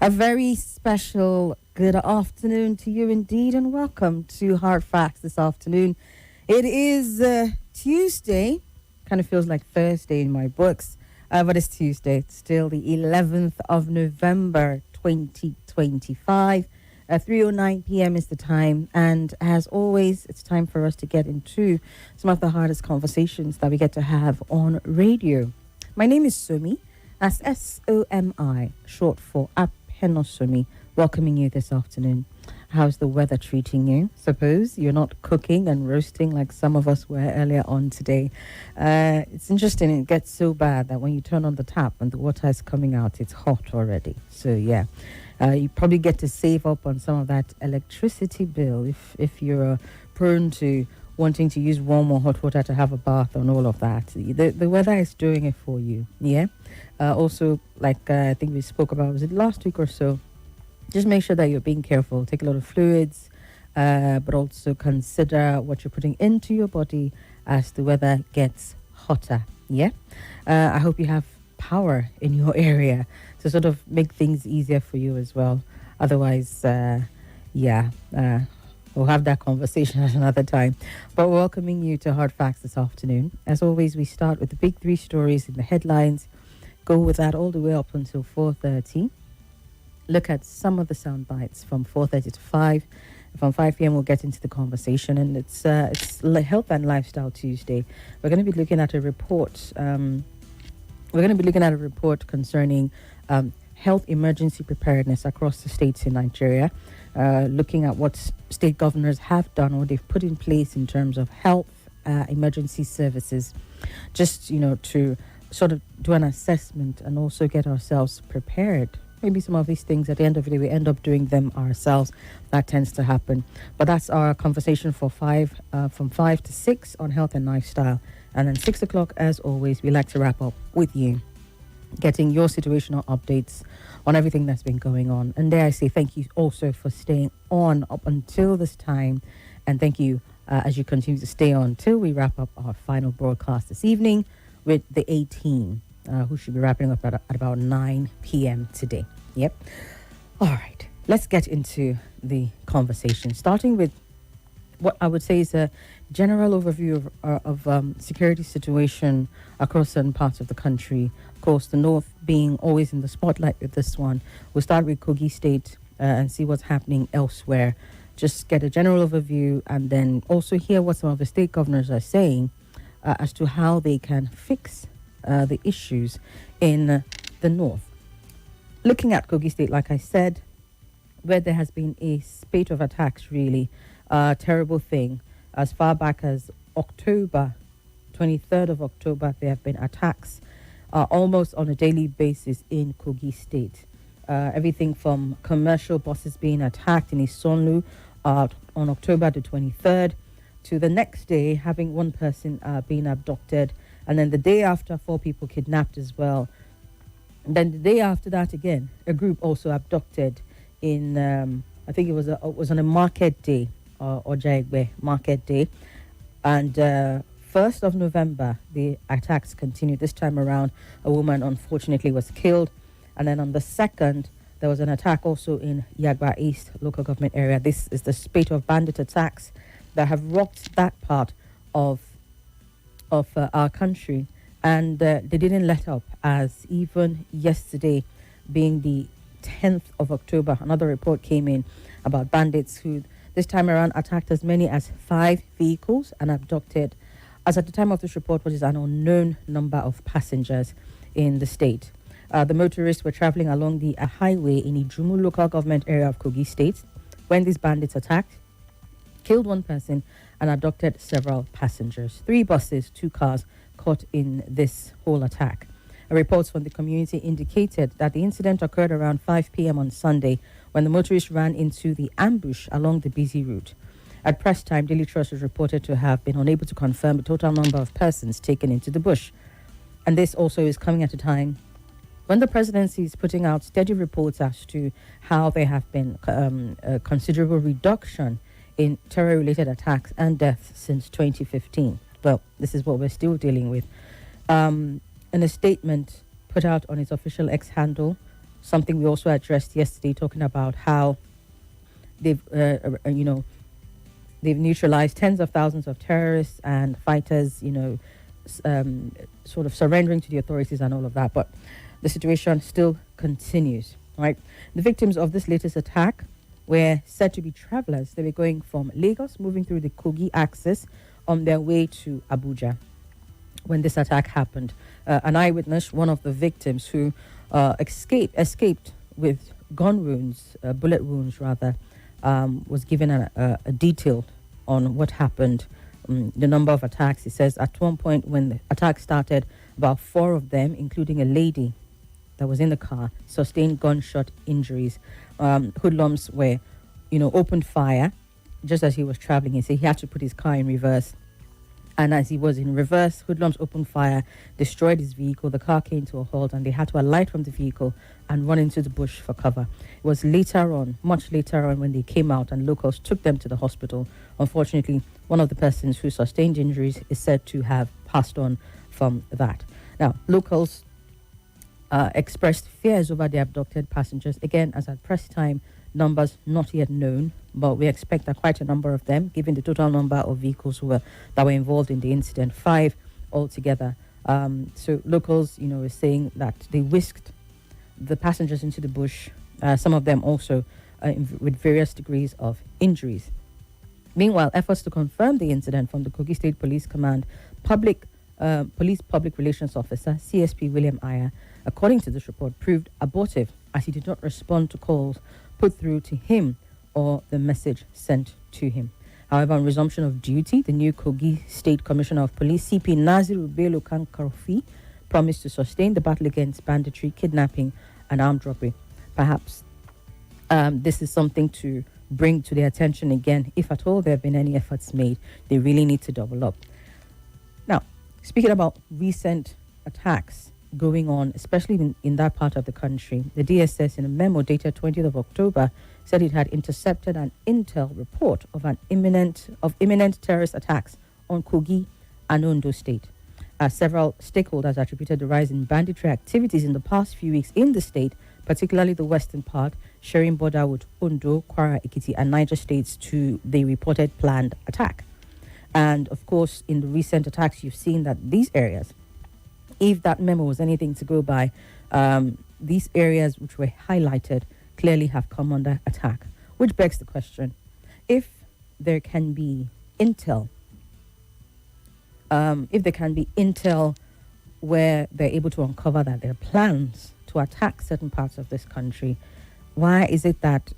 A very special good afternoon to you indeed, and welcome to Hard Facts this afternoon. It is Tuesday, kind of feels like Thursday in my books, but it's Tuesday. It's still the 11th of November, 2025. 3:09 p.m. is the time, and as always, it's time for us to get into some of the hardest conversations that we get to have on radio. My name is Somi. That's Somi, short for Somi, welcoming you this afternoon. How's the weather treating you? Suppose you're not cooking and roasting like some of us were earlier on today. It's interesting, it gets so bad that when you turn on the tap and the water is coming out, it's hot already. So yeah, you probably get to save up on some of that electricity bill if you're prone to wanting to use warm or hot water to have a bath and all of that. The weather is doing it for you, yeah? Also, like I think we spoke about, was it last week or so? Just make sure that you're being careful. Take a lot of fluids, but also consider what you're putting into your body as the weather gets hotter, yeah? I hope you have power in your area to sort of make things easier for you as well. Otherwise, we'll have that conversation at another time. But welcoming you to Hard Facts this afternoon. As always, we start with the big three stories in the headlines, go with that all the way up until 4:30. Look at some of the sound bites from 4:30 to 5. From 5 p.m. we'll get into the conversation, and it's Health and Lifestyle Tuesday. We're going to be looking at a report. Concerning health emergency preparedness across the states in Nigeria. Looking at what state governors have done or they've put in place in terms of health emergency services, just, to sort of do an assessment and also get ourselves prepared. Maybe some of these things at the end of the day, we end up doing them ourselves. That tends to happen. But that's our conversation for from 5 to 6 on health and lifestyle. And then 6 o'clock, as always, we like to wrap up with you, getting your situational updates on everything that's been going on. And there I say thank you also for staying on up until this time. And thank you as you continue to stay on till we wrap up our final broadcast this evening with the 18, who should be wrapping up at about 9 p.m. today. Yep. All right. Let's get into the conversation, starting with what I would say is a general overview of security situation across certain parts of the country. Of course, the North being always in the spotlight with this one. We'll start with Kogi State and see what's happening elsewhere. Just get a general overview and then also hear what some of the state governors are saying as to how they can fix the issues in the North. Looking at Kogi State, like I said, where there has been a spate of attacks, really, terrible thing. As far back as October, 23rd of October, there have been attacks almost on a daily basis in Kogi State. Everything from commercial buses being attacked in Isonlu on October the 23rd to the next day having one person being abducted, and then the day after 4 people kidnapped as well. And then the day after that again, a group also abducted in I think it was on a market day, or Jaigbe market day. And 1st of November, the attacks continued. This time around, a woman unfortunately was killed. And then on the 2nd, there was an attack also in Yagba East local government area. This is the spate of bandit attacks that have rocked that part of our country. And they didn't let up, as even yesterday, being the 10th of October, another report came in about bandits who this time around attacked as many as 5 vehicles and abducted, as at the time of this report, what is an unknown number of passengers in the state. The motorists were traveling along the highway in Ijumu local government area of Kogi State when these bandits attacked, killed 1 person and abducted several passengers. 3 buses, 2 cars caught in this whole attack. Reports from the community indicated that the incident occurred around 5 p.m. on Sunday when the motorists ran into the ambush along the busy route. At press time, Daily Trust was reported to have been unable to confirm the total number of persons taken into the bush. And this also is coming at a time when the presidency is putting out steady reports as to how there have been a considerable reduction in terror-related attacks and deaths since 2015. Well, this is what we're still dealing with. In a statement put out on its official X handle, something we also addressed yesterday, talking about how they've, they've neutralized tens of thousands of terrorists and fighters, sort of surrendering to the authorities and all of that. But the situation still continues, right? The victims of this latest attack were said to be travelers. They were going from Lagos, moving through the Kogi axis on their way to Abuja when this attack happened. An eyewitness, one of the victims who escaped with gun wounds, bullet wounds rather, was given a detail on what happened, the number of attacks. He says at one point when the attack started, about 4 of them, including a lady that was in the car, sustained gunshot injuries. Hoodlums were, opened fire just as he was traveling. He said he had to put his car in reverse. And as he was in reverse, hoodlums opened fire, destroyed his vehicle. The car came to a halt and they had to alight from the vehicle and run into the bush for cover. It was later on, much later on, when they came out and locals took them to the hospital. Unfortunately, one of the persons who sustained injuries is said to have passed on from that. Now, locals expressed fears over the abducted passengers. Again, as at press time, numbers not yet known, but we expect that quite a number of them, given the total number of vehicles that were involved in the incident, 5 altogether. So locals, are saying that they whisked the passengers into the bush, some of them also with various degrees of injuries. Meanwhile, efforts to confirm the incident from the Kogi State Police Command Police Public Relations Officer, CSP William Aya, according to this report, proved abortive as he did not respond to calls put through to him or the message sent to him. However, on resumption of duty, the new Kogi State Commissioner of Police, CP Naziru Bello Kankarofi, promised to sustain the battle against banditry, kidnapping, and armed robbery. Perhaps this is something to bring to their attention again. If at all there have been any efforts made, they really need to double up. Now, speaking about recent attacks going on, especially in that part of the country, the DSS, in a memo dated 20th of October, said it had intercepted an intel report of imminent terrorist attacks on Kogi and Ondo State. Several stakeholders attributed the rise in banditry activities in the past few weeks in the state, particularly the western part, sharing border with Ondo, Kwara, Ekiti, and Niger states, to the reported planned attack. And of course, in the recent attacks, you've seen that these areas, if that memo was anything to go by, these areas which were highlighted clearly have come under attack, which begs the question, if there can be intel, where they're able to uncover that there are plans to attack certain parts of this country, why is it that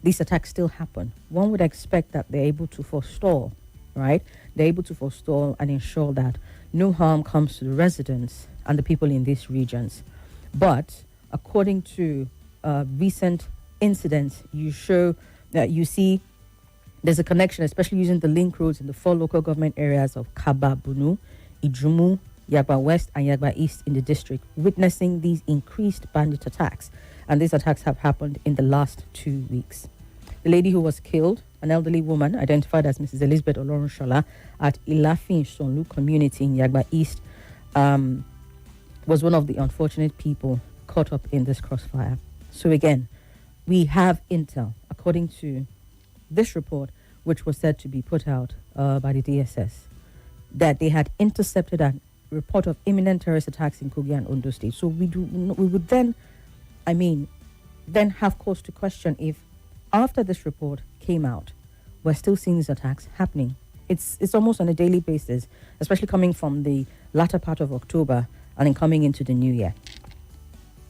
these attacks still happen? One would expect that they're able to forestall, right? They're able to forestall and ensure that no harm comes to the residents and the people in these regions. But according to recent incidents, you see there's a connection, especially using the link roads in the 4 local government areas of Kaba, Bunu, Ijumu, Yagba West, and Yagba East in the district, witnessing these increased bandit attacks. And these attacks have happened in the last 2 weeks. The lady who was killed, an elderly woman identified as Mrs. Elizabeth Olorunshola at Ilafin Sonlu community in Yagba East, was one of the unfortunate people caught up in this crossfire. So again, we have intel, according to this report, which was said to be put out by the DSS, that they had intercepted a report of imminent terrorist attacks in Kogi and Ondo State. So we would then have cause to question if, after this report came out, we're still seeing these attacks happening. It's almost on a daily basis, especially coming from the latter part of October and then coming into the new year.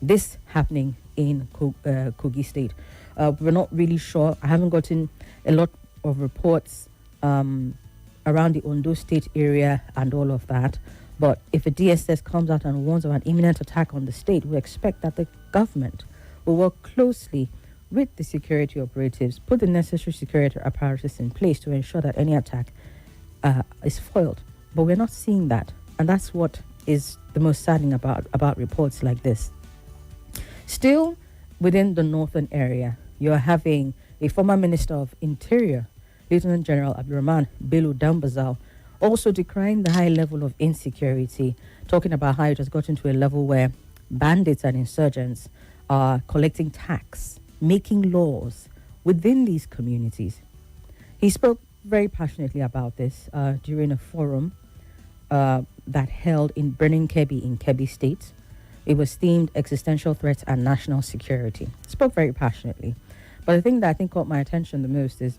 This happening in Kogi State. We're not really sure. I haven't gotten a lot of reports around the Ondo State area and all of that. But if a DSS comes out and warns of an imminent attack on the state, we expect that the government will work closely with the security operatives, put the necessary security apparatus in place to ensure that any attack is foiled. But we're not seeing that. And that's what is the most saddening about reports like this. Still, within the northern area, you're having a former Minister of Interior, Lieutenant General Abdurrahman Bello Dambazal, also decrying the high level of insecurity, talking about how it has gotten to a level where bandits and insurgents collecting tax, making laws within these communities. He spoke very passionately about this during a forum that held in Burning Kebbi in Kebbi State. It was themed Existential Threats and National Security. Spoke very passionately. But the thing that I think caught my attention the most is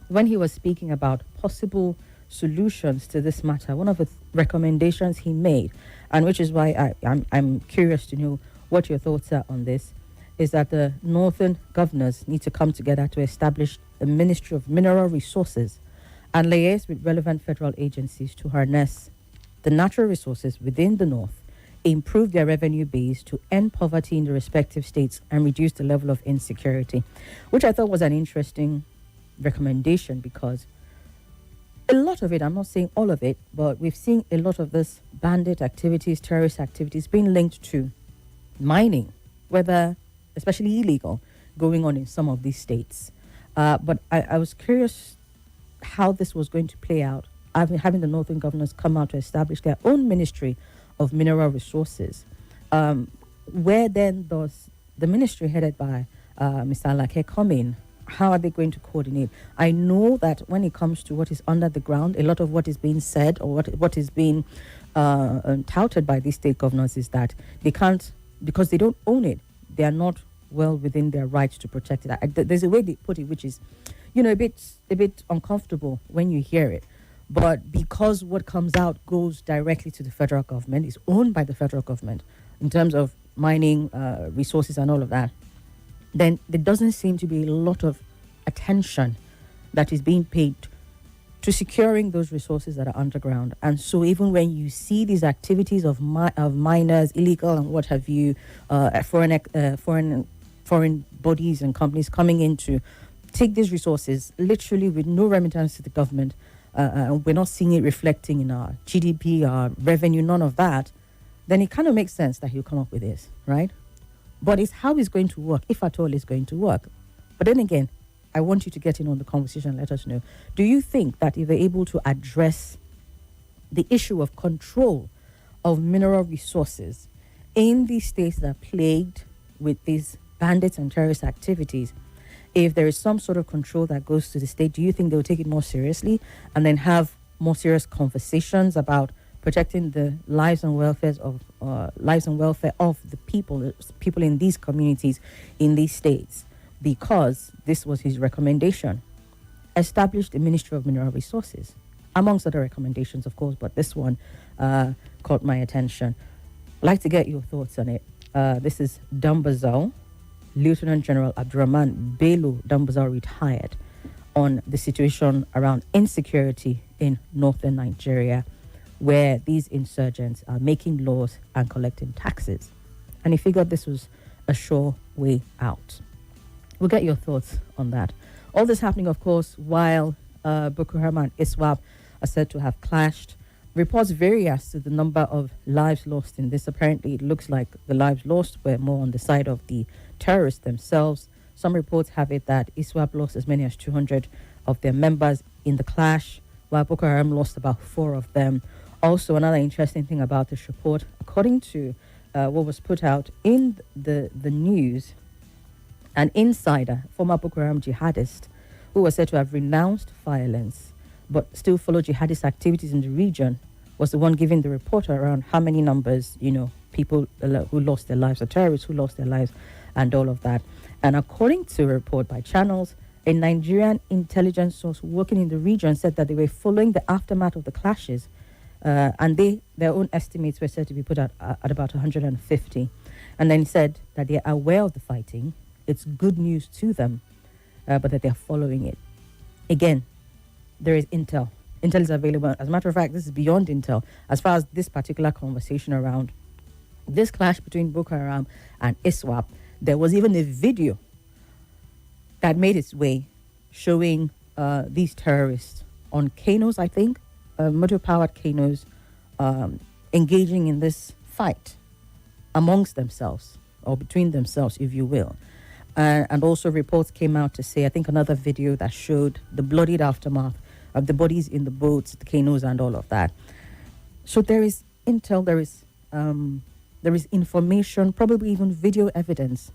when he was speaking about possible solutions to this matter, one of the recommendations he made, and which is why I'm curious to know what your thoughts are on this, is that the northern governors need to come together to establish a Ministry of Mineral Resources and liaise with relevant federal agencies to harness the natural resources within the north, improve their revenue base to end poverty in the respective states and reduce the level of insecurity, which I thought was an interesting recommendation because a lot of it, I'm not saying all of it, but we've seen a lot of this bandit activities, terrorist activities being linked to mining, whether especially illegal, going on in some of these states. But I was curious how this was going to play out, having the northern governors come out to establish their own Ministry of Mineral Resources. Where then does the ministry headed by Mr. Alake come in? How are they going to coordinate? I know that when it comes to what is under the ground, a lot of what is being said or what is being touted by these state governors is that they can't, because they don't own it, they are not well within their rights to protect it. There's a way they put it, which is, a bit uncomfortable when you hear it. But because what comes out goes directly to the federal government, is owned by the federal government in terms of mining resources and all of that, then there doesn't seem to be a lot of attention that is being paid to securing those resources that are underground. And so even when you see these activities of miners, illegal and what have you, foreign bodies and companies coming in to take these resources literally with no remittance to the government, we're not seeing it reflecting in our GDP, our revenue, none of that, then it kind of makes sense that he'll come up with this, right? But it's how it's going to work, if at all it's going to work. But then again, I want you to get in on the conversation and let us know. Do you think that if they're able to address the issue of control of mineral resources in these states that are plagued with these bandits and terrorist activities, if there is some sort of control that goes to the state, do you think they'll take it more seriously and then have more serious conversations about protecting the lives and welfare of the people in these communities, in these states? Because this was his recommendation. Establish the Ministry of Mineral Resources, amongst other recommendations, of course, but this one caught my attention. I'd like to get your thoughts on it. This is Dambazau, Lieutenant General Abdurrahman Bello Dambazau, retired, on the situation around insecurity in northern Nigeria, where these insurgents are making laws and collecting taxes. And he figured this was a sure way out. We'll get your thoughts on that. All this happening, of course, while Boko Haram and ISWAP are said to have clashed. Reports vary as to the number of lives lost in this. Apparently, it looks like the lives lost were more on the side of the terrorists themselves. Some reports have it that ISWAP lost as many as 200 of their members in the clash, while Boko Haram lost about 4 of them. Also, another interesting thing about this report, according to what was put out in the news, an insider, former Boko Haram jihadist, who was said to have renounced violence but still followed jihadist activities in the region, was the one giving the report around how many numbers, people who lost their lives, or terrorists who lost their lives, and all of that. And according to a report by Channels, a Nigerian intelligence source working in the region said that they were following the aftermath of the clashes, and their own estimates were said to be put at about 150. And then said that they are aware of the fighting. It's good news to them, but that they're following it. Again, there is intel. Intel is available. As a matter of fact, this is beyond intel. As far as this particular conversation around this clash between Boko Haram and ISWAP, there was even a video that made its way showing these terrorists on canoes, I think, motor-powered canoes, engaging in this fight amongst themselves, or between themselves, if you will. And also reports came out to say, I think another video that showed the bloodied aftermath of the bodies in the boats, the canoes, and all of that. So there is intel, there is There is information, probably even video evidence.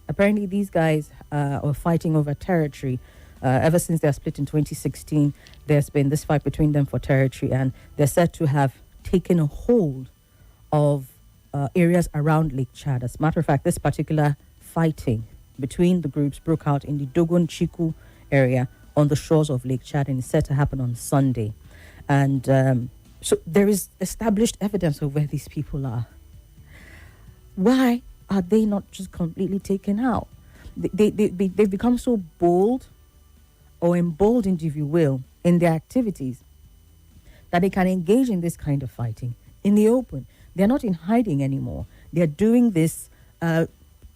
Apparently, these guys are fighting over territory. Ever since they are split in 2016, there's been this fight between them for territory, and they're said to have taken a hold of areas around Lake Chad. As a matter of fact, this particular fighting between the groups broke out in the Dogon Chiku area on the shores of Lake Chad, and it's set to happen on Sunday. And so there is established evidence of where these people are. Why are they not just completely taken out? They've become so bold or emboldened, if you will, in their activities that they can engage in this kind of fighting in the open. They're not in hiding anymore. They're doing this,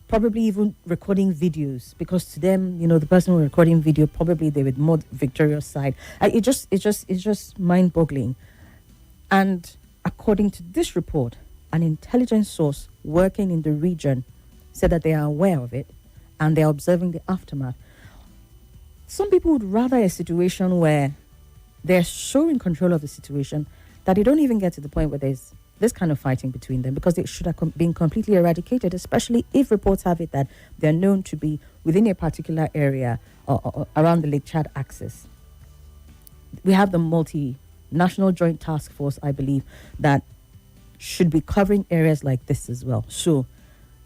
probably even recording videos, because to them, the person who recording video, probably they were more victorious side. It's just mind-boggling. And according to this report, an intelligence source working in the region said that they are aware of it and they're observing the aftermath. Some people would rather a situation where they're so in control of the situation that they don't even get to the point where there's this kind of fighting between them, because it should have been completely eradicated, especially if reports have it that they're known to be within a particular area or around the Lake Chad axis. We have the multinational joint task force, I believe, that should be covering areas like this as well. So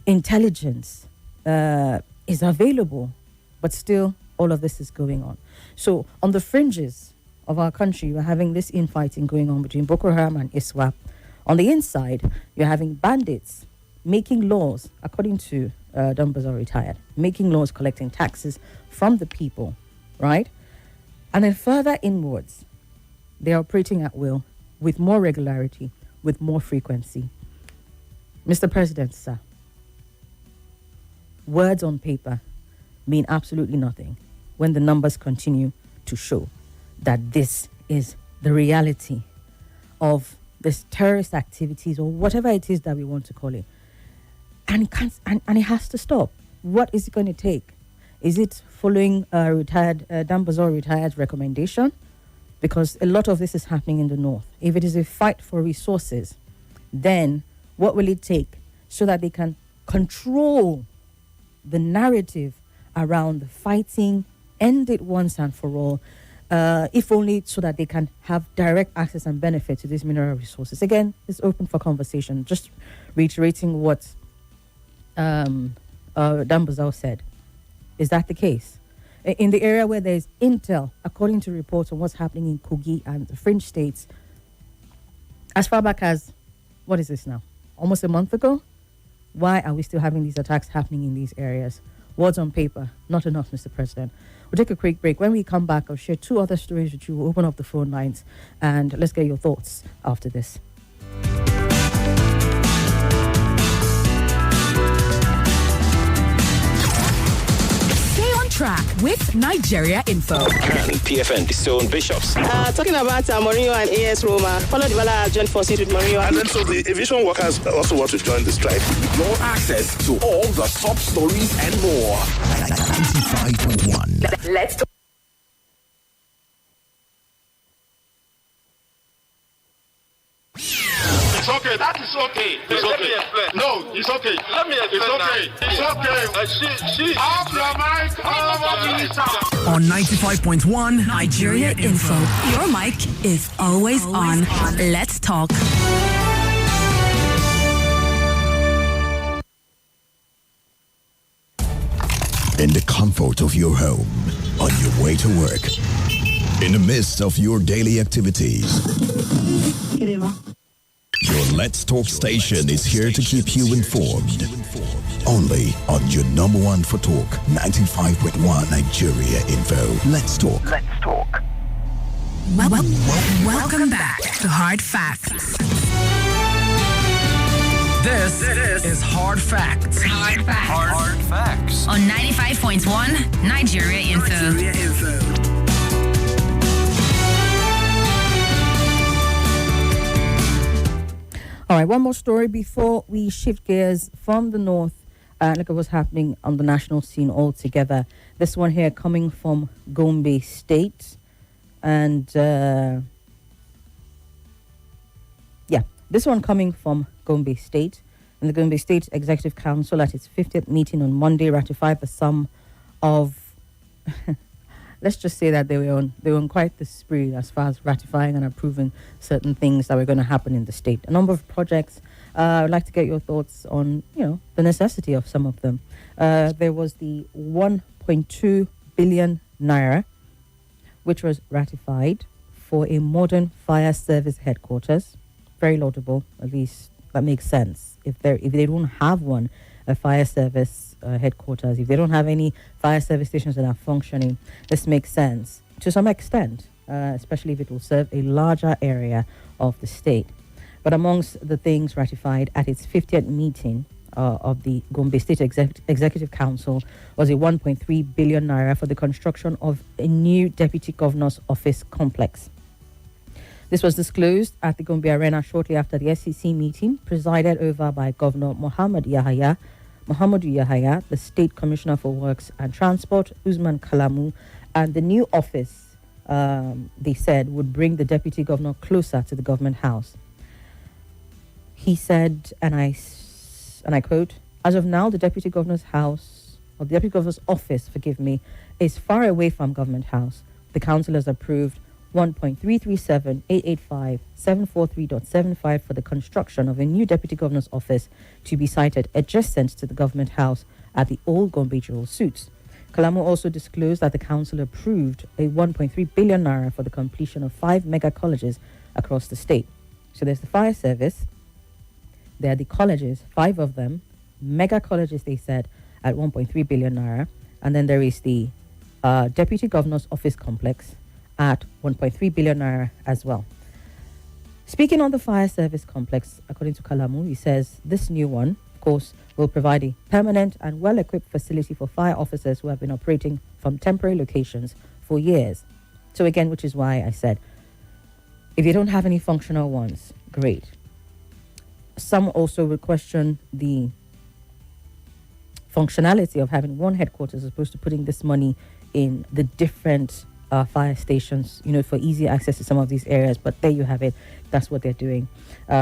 intelligence is available, but still all of this is going on. So on the fringes of our country, we're having this infighting going on between Boko Haram and ISWAP. On the inside, you're having bandits making laws, according to Dumbazar retired, making laws, collecting taxes from the people, right? And then further inwards, they're operating at will, with more regularity, with more frequency. Mr. President, sir, words on paper mean absolutely nothing when the numbers continue to show that this is the reality of this terrorist activities, or whatever it is that we want to call it. And it can't, and it has to stop. What is it going to take? Is it following Dambazor retired's recommendation? Because a lot of this is happening in the north. If it is a fight for resources, then what will it take so that they can control the narrative around the fighting, end it once and for all, if only so that they can have direct access and benefit to these mineral resources? Again, it's open for conversation. Just reiterating what Dambazal said. Is that the case? In the area where there's intel, according to reports on what's happening in Kogi and the fringe states, as far back as, what is this now? Almost a month ago? Why are we still having these attacks happening in these areas? Words on paper, not enough, Mr. President. We'll take a quick break. When we come back, I'll share two other stories with you. We'll open up the phone lines and let's get your thoughts after this. Track with Nigeria Info. And PFN, the Stone Bishops. Talking about Mourinho and AS Roma. Paulo Dybala joined forces with Mourinho. And then so the aviation workers also want to join the strike. Your access to all the top stories and more. 95.1. Let's talk. It's okay. That is okay. It's okay. No, it's okay. Let me explain. It's okay. It's okay. She off your mic. On 95.1 Nigeria Info. Your mic is always on. Let's talk. In the comfort of your home, on your way to work, in the midst of your daily activities. Your Let's Talk station is here to keep you informed. Only on your number one for talk, 95.1 Nigeria Info. Let's Talk. Let's talk. Welcome back to Hard Facts. This is Hard Facts. Hard facts. On 95.1 Nigeria Info. All right, one more story before we shift gears from the north. Look at what's happening on the national scene altogether. This one here coming from Gombe State. And, This one coming from Gombe State. And the Gombe State Executive Council at its 50th meeting on Monday ratified the sum of, let's just say that they were on quite the spree as far as ratifying and approving certain things that were going to happen in the state. A number of projects. I'd like to get your thoughts on, the necessity of some of them. There was the 1.2 billion naira, which was ratified for a modern fire service headquarters. Very laudable, at least that makes sense. If they don't have one, a fire service headquarters, if they don't have any fire service stations that are functioning, this makes sense to some extent, especially if it will serve a larger area of the state. But amongst the things ratified at its 50th meeting of the Gombe State Executive Council was a 1.3 billion naira for the construction of a new Deputy Governor's Office complex. This was disclosed at the Gombe Arena shortly after the SCC meeting, presided over by Governor Muhammadu Yahaya, the State Commissioner for Works and Transport, Usman Kalamu, and the new office, they said, would bring the Deputy Governor closer to the government house. He said, and I quote, "As of now, the Deputy Governor's house, or the Deputy Governor's office, is far away from Government House. The council has approved 1.337,885,743.75 for the construction of a new Deputy Governor's office to be sited adjacent to the Government House at the old Gombe Jewel Suits. Kalamu also disclosed that the council approved a 1.3 billion naira for the completion of 5 mega colleges across the state. So there's the fire service, there are the colleges, 5 of them, mega colleges, they said, at 1.3 billion naira, and then there is the Deputy Governor's Office complex at 1.3 billion naira as well. Speaking on the fire service complex, according to Kalamu, he says this new one, of course, will provide a permanent and well-equipped facility for fire officers who have been operating from temporary locations for years. So again, which is why I said, if you don't have any functional ones, great. Some also will question the functionality of having one headquarters as opposed to putting this money in the different fire stations, for easy access to some of these areas. But there you have it. That's what they're doing.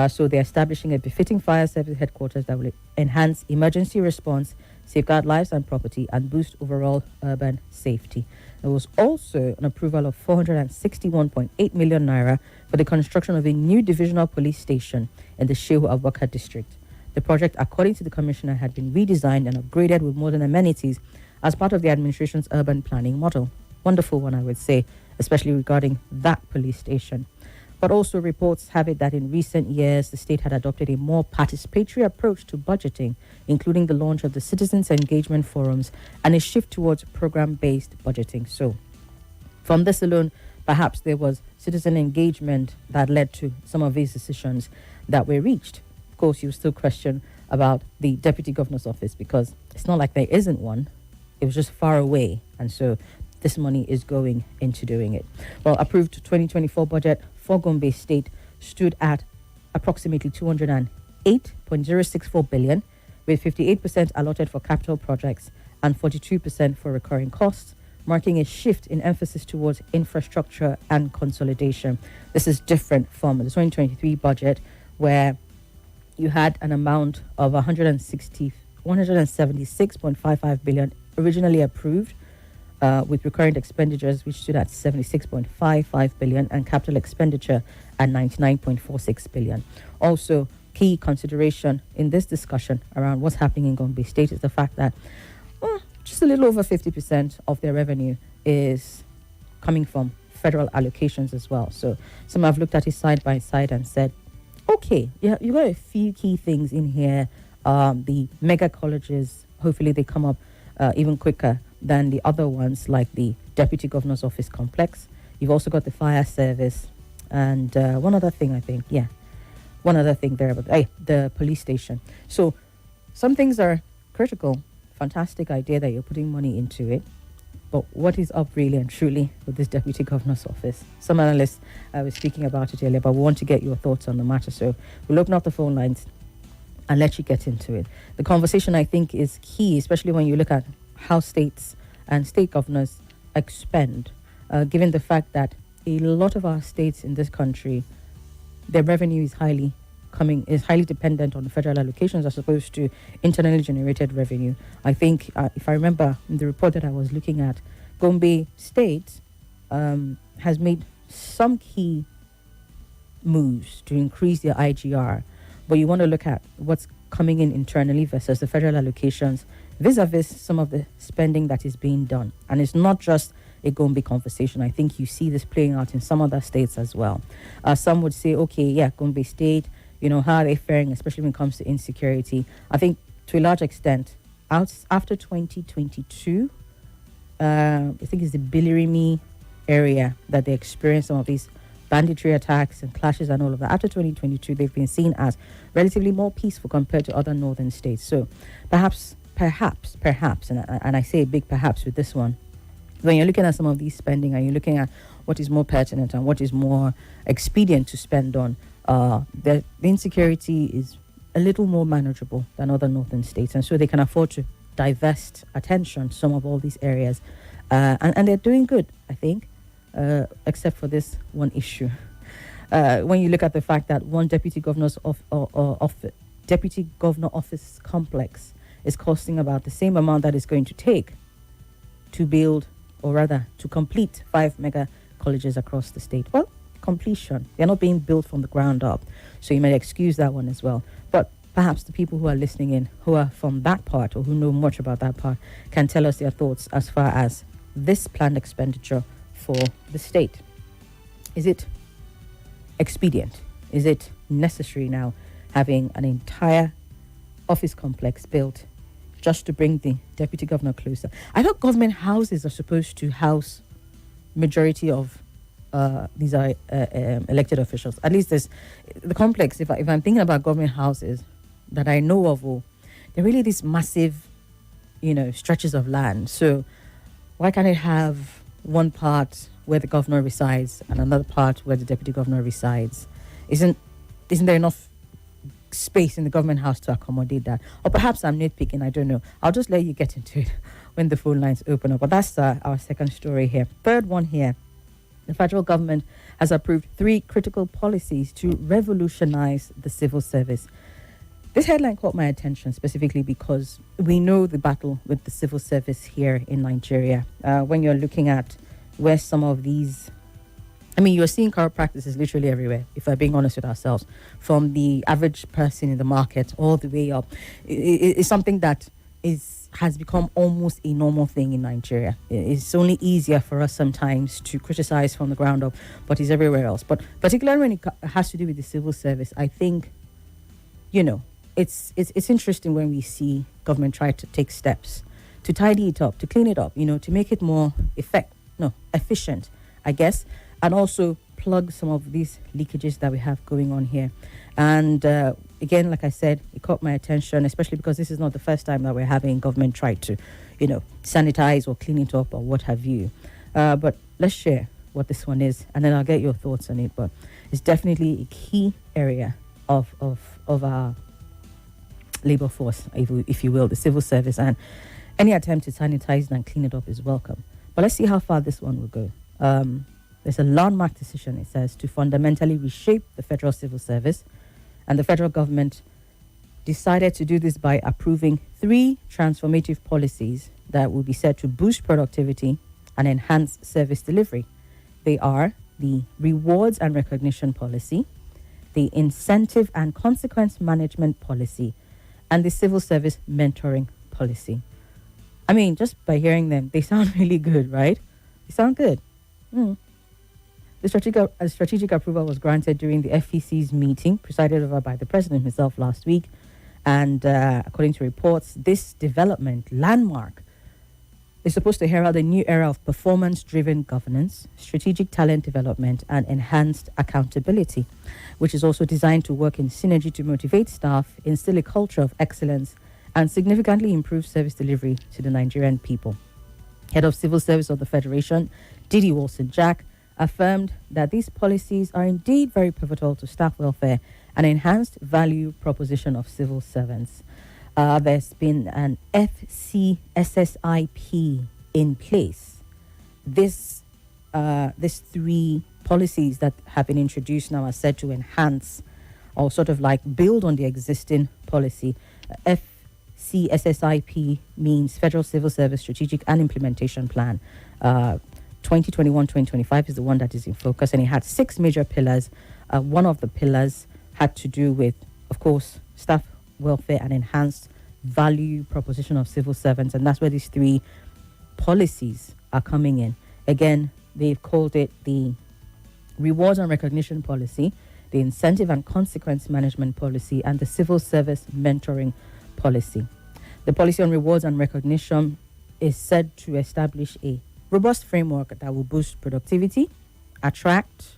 So they're establishing a befitting fire service headquarters that will enhance emergency response, safeguard lives and property, and boost overall urban safety. There was also an approval of 461.8 million naira for the construction of a new divisional police station in the Shehu Abubakar district. The project, according to the commissioner, had been redesigned and upgraded with modern amenities as part of the administration's urban planning model. Wonderful one, I would say, especially regarding that police station. But also reports have it that in recent years, the state had adopted a more participatory approach to budgeting, including the launch of the citizens engagement forums and a shift towards program-based budgeting. So from this alone, perhaps there was citizen engagement that led to some of these decisions that were reached. Of course, you still question about the Deputy Governor's Office because it's not like there isn't one. It was just far away. And so this money is going into doing it. Well, approved 2024 budget for Gombe State stood at approximately 208.064 billion, with 58% allotted for capital projects and 42% for recurring costs, marking a shift in emphasis towards infrastructure and consolidation. This is different from the 2023 budget, where you had an amount of 176.55 billion originally approved, with recurrent expenditures which stood at 76.55 billion and capital expenditure at 99.46 billion. Also, key consideration in this discussion around what's happening in Gombe State is the fact that just a little over 50% of their revenue is coming from federal allocations as well. So some have looked at it side by side and said, okay, yeah, you got a few key things in here. The mega colleges, hopefully they come up even quicker than the other ones, like the Deputy Governor's Office complex. You've also got the fire service and one other thing there, but the police station. So some things are critical. Fantastic idea that you're putting money into it. But what is up really and truly with this Deputy Governor's Office? Some analysts were speaking about it earlier, but we want to get your thoughts on the matter. So we'll open up the phone lines and let you get into it. The conversation, I think, is key, especially when you look at how states and state governors expend, given the fact that a lot of our states in this country, their revenue is highly is highly dependent on the federal allocations as opposed to internally generated revenue. I think, if I remember in the report that I was looking at, Gombe State has made some key moves to increase their IGR, but you want to look at what's coming in internally versus the federal allocations vis-a-vis some of the spending that is being done. And it's not just a Gombe conversation. I think you see this playing out in some other states as well. Some would say, okay, yeah, Gombe State, how are they faring, especially when it comes to insecurity? I think to a large extent, after 2022, I think it's the Bilirimi area that they experienced some of these banditry attacks and clashes and all of that. After 2022, they've been seen as relatively more peaceful compared to other northern states. So perhaps, and I say a big perhaps with this one, when you're looking at some of these spending and you're looking at what is more pertinent and what is more expedient to spend on, the insecurity is a little more manageable than other northern states. And so they can afford to divest attention some of all these areas. And they're doing good, I think, except for this one issue. When you look at the fact that one deputy governor's deputy governor office complex is costing about the same amount that it's going to take to build, or rather to complete 5 mega colleges across the state. Well, completion. They're not being built from the ground up. So you may excuse that one as well. But perhaps the people who are listening in, who are from that part or who know much about that part, can tell us their thoughts as far as this planned expenditure for the state. Is it expedient? Is it necessary now, having an entire office complex built just to bring the deputy governor closer? I thought government houses are supposed to house majority of these are elected officials. At least there's the complex. If I'm thinking about government houses that I know of, they're really these massive, stretches of land. So why can't it have one part where the governor resides and another part where the deputy governor resides? Isn't there enough space in the government house to accommodate that? Or perhaps I'm nitpicking, I don't know. I'll just let you get into it when the phone lines open up. But that's our second story here. Third one here. The federal government has approved 3 critical policies to revolutionize the civil service. This headline caught my attention specifically because we know the battle with the civil service here in Nigeria. When you're looking at where some of these, you're seeing corrupt practices literally everywhere, if we're being honest with ourselves, from the average person in the market all the way up. It's something that has become almost a normal thing in Nigeria. It's only easier for us sometimes to criticize from the ground up, but it's everywhere else. But particularly when it has to do with the civil service, I think, it's interesting when we see government try to take steps to tidy it up, to clean it up, to make it more efficient, I guess, and also plug some of these leakages that we have going on here. And again, like I said, it caught my attention, especially because this is not the first time that we're having government try to, sanitize or clean it up or what have you. But let's share what this one is, and then I'll get your thoughts on it. But it's definitely a key area of our labor force, if you will, the civil service, and any attempt to sanitize and clean it up is welcome. But let's see how far this one will go. There's a landmark decision, it says, to fundamentally reshape the federal civil service. And the federal government decided to do this by approving 3 transformative policies that will be set to boost productivity and enhance service delivery. They are the Rewards and Recognition Policy, the Incentive and Consequence Management Policy, and the Civil Service Mentoring Policy. Just by hearing them, they sound really good, right? They sound good. The strategic approval was granted during the FEC's meeting, presided over by the president himself last week. And according to reports, this development landmark is supposed to herald a new era of performance-driven governance, strategic talent development, and enhanced accountability, which is also designed to work in synergy to motivate staff, instill a culture of excellence, and significantly improve service delivery to the Nigerian people. Head of Civil Service of the Federation, Didi Wilson-Jack, affirmed that these policies are indeed very pivotal to staff welfare and enhanced value proposition of civil servants. There's been an FCSSIP in place. These 3 policies that have been introduced now are said to enhance or sort of like build on the existing policy. FCSSIP means Federal Civil Service Strategic and Implementation Plan. 2021-2025 is the one that is in focus, and it had 6 major pillars. One of the pillars had to do with, of course, staff welfare and enhanced value proposition of civil servants, and that's where these 3 policies are coming in. Again, they've called it the rewards and recognition policy, the incentive and consequence management policy, and the civil service mentoring policy. The policy on rewards and recognition is said to establish a robust framework that will boost productivity, attract,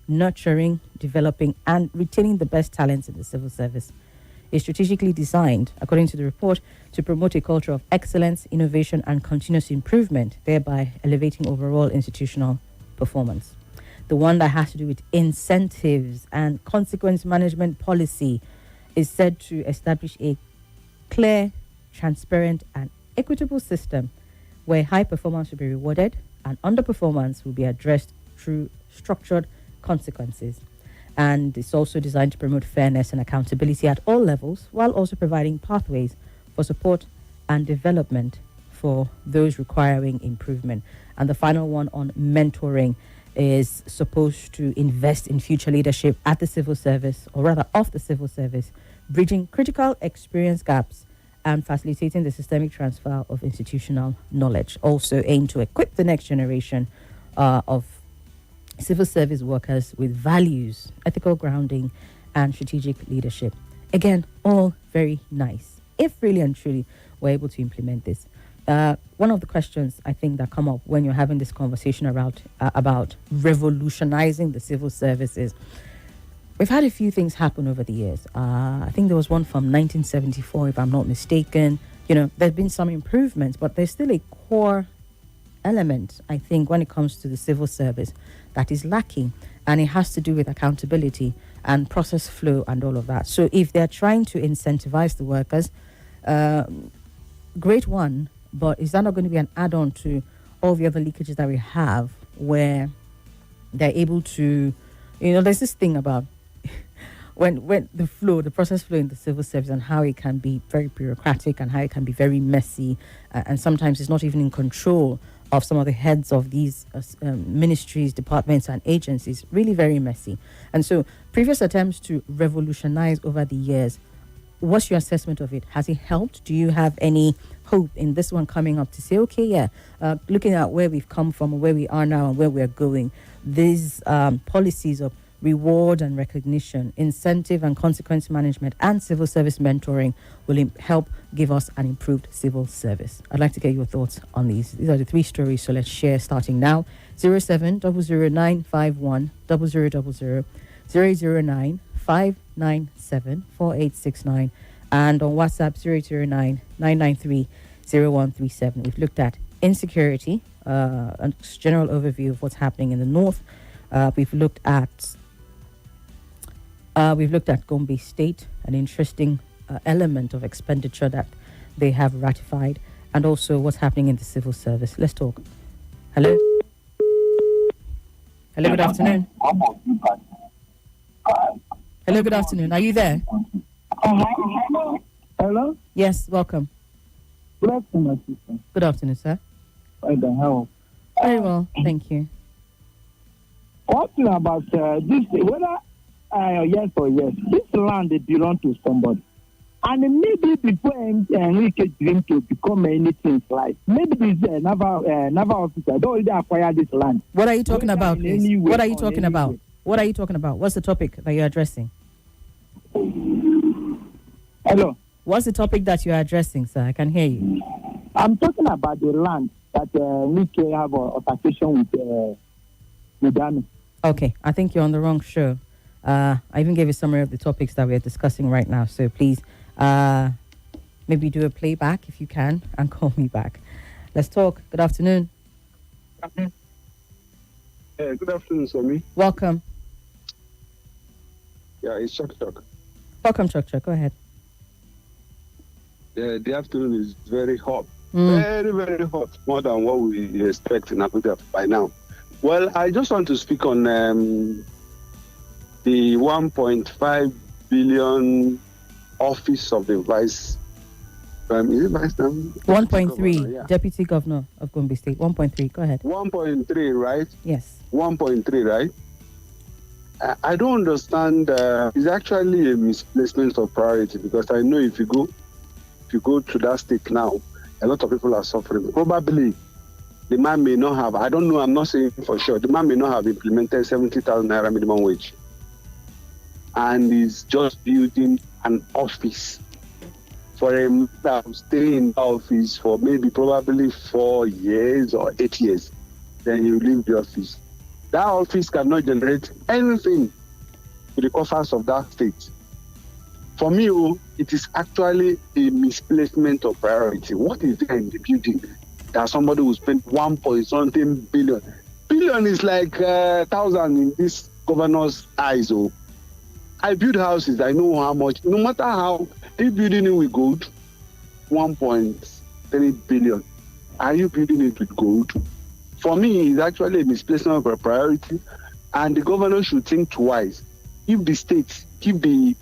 nurturing, developing, and retaining the best talents in the civil service. It's strategically designed, according to the report, to promote a culture of excellence, innovation, and continuous improvement, thereby elevating overall institutional performance. The one that has to do with incentives and consequence management policy is said to establish a clear, transparent, and equitable system where high performance will be rewarded and underperformance will be addressed through structured consequences. And it's also designed to promote fairness and accountability at all levels, while also providing pathways for support and development for those requiring improvement. And the final one on mentoring is supposed to invest in future leadership at the civil service, or rather of the civil service, bridging critical experience gaps and facilitating the systemic transfer of institutional knowledge. Also aim to equip the next generation of civil service workers with values, ethical grounding, and strategic leadership. Again, all very nice, if really and truly we're able to implement this. One of the questions I think that come up when you're having this conversation about revolutionizing the civil service is, we've had a few things happen over the years. I think there was one from 1974, if I'm not mistaken. You know, there's been some improvements, but there's still a core element, I think, when it comes to the civil service that is lacking, and it has to do with accountability and process flow and all of that. So if they're trying to incentivize the workers, great one, but is that not going to be an add-on to all the other leakages that we have, where they're able to, there's this thing about when the process flow in the civil service, and how it can be very bureaucratic and how it can be very messy, and sometimes it's not even in control of some of the heads of these ministries, departments, and agencies. Really very messy. And so previous attempts to revolutionize over the years, what's your assessment of it? Has it helped? Do you have any hope in this one coming up to say, okay, looking at where we've come from, where we are now, and where we're going, these policies of reward and recognition, incentive and consequence management, and civil service mentoring will help give us an improved civil service? I'd like to get your thoughts on these. These are the 3 stories, so let's share starting now. 07009510000, 009-597-4869, and on WhatsApp 009-993-0137. We've looked at insecurity, a general overview of what's happening in the north. We've looked at Gombe State, an interesting element of expenditure that they have ratified, and also what's happening in the civil service. Let's talk. Hello. Hello, good afternoon. Hello, good afternoon. Are you there? Hello? Yes, welcome. Good afternoon, my sister. Good afternoon, sir. Hi there, how? Very well, thank you. What about this, whether yes or yes, this land they belong to somebody. And maybe before Enrique dreamed to become anything like, maybe this naval officer, they already acquired this land. What are you talking about, please? What are you talking about? Way. What are you talking about? What's the topic that you're addressing? Hello? What's the topic that you're addressing, sir? I can hear you. I'm talking about the land that Enrique have a altercation with Dami. Okay, I think you're on the wrong show. I even gave a summary of the topics that we're discussing right now. So please, maybe do a playback if you can and call me back. Let's talk. Good afternoon. Good afternoon, Somi. Welcome. Yeah, it's Chuck. Welcome, Chuck. Go ahead. The afternoon is very hot. Very, very hot. More than what we expect in Abuja by now. Well, I just want to speak on the 1.5 billion office of the vice. Is it vice now? 1.3, Yeah. Deputy Governor of Gombe State. 1.3. Go ahead. 1.3, right? Yes. 1.3, right? I don't understand. It's actually a misplacement of priority, because I know if you go to that state now, a lot of people are suffering. Probably the man may not have. I don't know. I'm not saying for sure. The man may not have implemented 70,000 naira minimum wage, and is just building an office for him that will stay in the office for maybe probably 4 years or 8 years. Then you leave the office. That office cannot generate anything to the coffers of that state. For me, it is actually a misplacement of priority. What is there in the building that somebody will spend 1.something billion? Billion is like 1,000 in this governor's eyes. I build houses, I know how much. No matter how, if building it with gold, 1.3 billion. Are you building it with gold? For me, it's actually a misplacement of a priority, and the governor should think twice. If the state, give the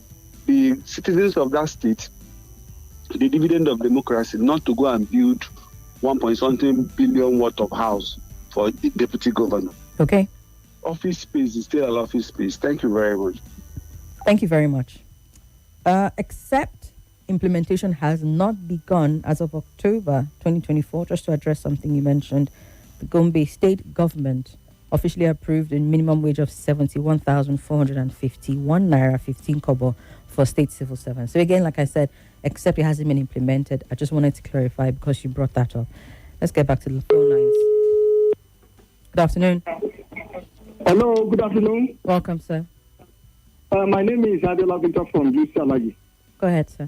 citizens of that state the dividend of democracy, not to go and build 1.something billion worth of house for the deputy governor. Okay. Office space is still an office space. Thank you very much. Thank you very much. Except implementation has not begun as of October 2024, just to address something you mentioned, the Gombe state government officially approved a minimum wage of 71,451 naira 15 kobo for state civil servants. So again, like I said, except it hasn't been implemented, I just wanted to clarify because you brought that up. Let's get back to the phone lines. Good afternoon. Hello, good afternoon. Welcome, sir. My name is Adela Victor from UCLA. Go ahead, sir.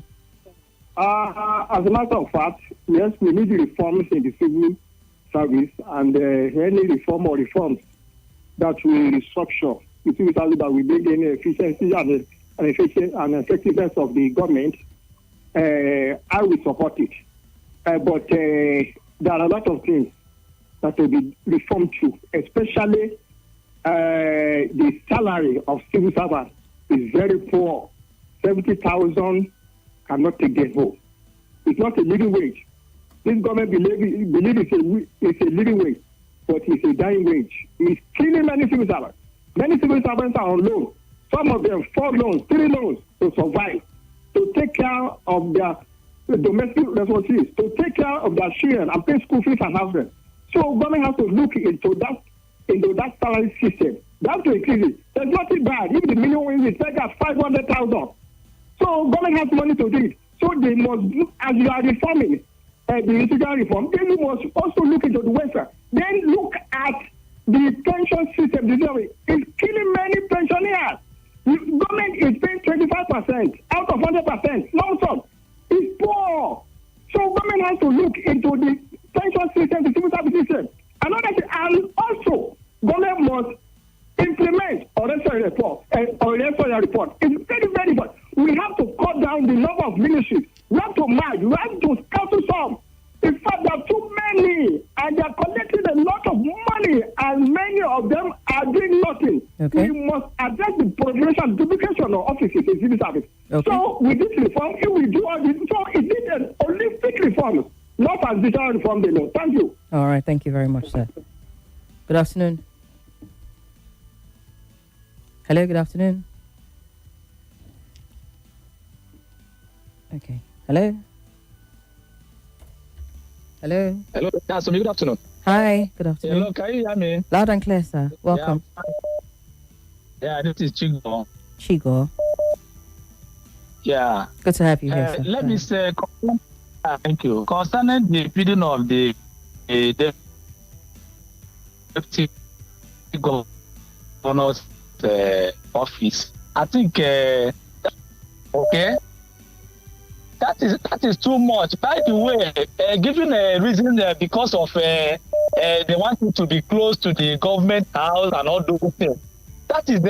As a matter of fact, yes, we need reforms in the civil service, and any reform or reforms that will restructure the civil service that will bring in efficiency and effectiveness of the government. I will support it. But there are a lot of things that will be reformed too, especially the salary of civil servants is very poor. 70,000 cannot take them home. It's not a living wage. This government believes it's a living wage, but it's a dying wage. It's killing many civil servants. Many civil servants are on loan. Some of them 4 loans, 3 loans to survive, to take care of their domestic responsibilities, to take care of their children and pay school fees and housing. So government has to look into that salary system. They have to increase it. There's nothing bad if the minimum wage is set at 500,000. So government has money to do it. So they must, as you are reforming the institutional reform, then you must also look into the welfare. Then look at the pension system. It's killing many pensioners. The government is paying 25% out of 100%. Lump sum. It's poor. So government has to look into the pension system, the civil service system. Another thing, and also government must implement original report. It's very, very important. We have to cut down the number of ministries. We have to merge. We have to cancel some. In fact, there are too many, and they are collecting a lot of money, and many of them are doing nothing. Okay. We must address the proliferation and duplication of offices in civil service. Okay. So, with this reform, if we do all this, so it is an holistic reform, not transitional reform alone. Thank you. All right. Thank you very much, sir. Good afternoon. Hello, good afternoon. Okay. Hello? Hello? Hello, Somi, good afternoon. Hi, good afternoon. Hello, can you hear me? Loud and clear, sir. Welcome. Yeah, this is Chigo. Chigo. Yeah. Good to have you here, sir. Let me say, thank you. Concerning the bidding of the deputy governor's office, I think, okay, that is too much. By the way, given a reason because of they want you to be close to the government house and all those things, that is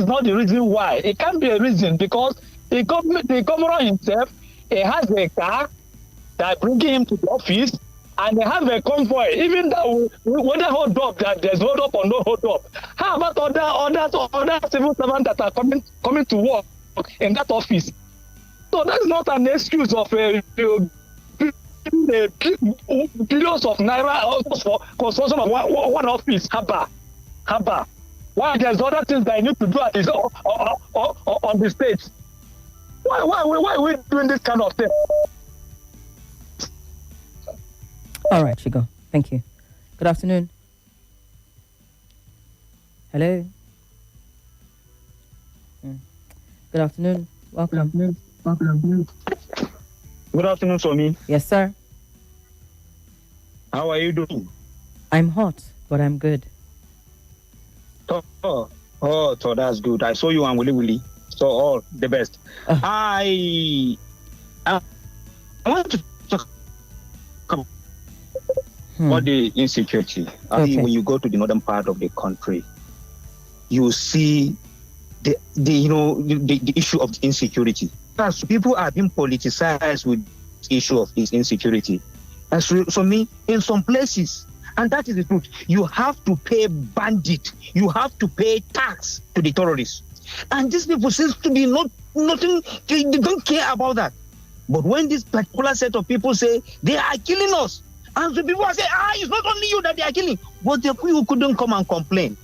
not the reason why. It can't be a reason because the governor himself has a car that brings him to the office, and they have a convoy. Even though whether hold up, that there's hold up or no hold up. How about other civil servants that are coming to work? in that office. So that's not an excuse of billions of naira for construction of one office. Haba. Why there's other things that I need to do at this, on the stage? Why are we doing this kind of thing? All right, Chigo. Thank you. Good afternoon. Hello. Good afternoon. Welcome. Good afternoon, Somi. Yes, sir. How are you doing? I'm hot, but I'm good. So that's good. I saw you on Willy. So all the best. I want to talk about the insecurity. Okay. When you go to the northern part of the country, you see the issue of insecurity. As people are being politicized with the issue of this insecurity. And so me, in some places, and that is the truth, you have to pay bandit, you have to pay tax to the terrorists. And these people seem to be nothing, they don't care about that. But when this particular set of people say they are killing us, and the people say, it's not only you that they are killing, but the people couldn't come and complain.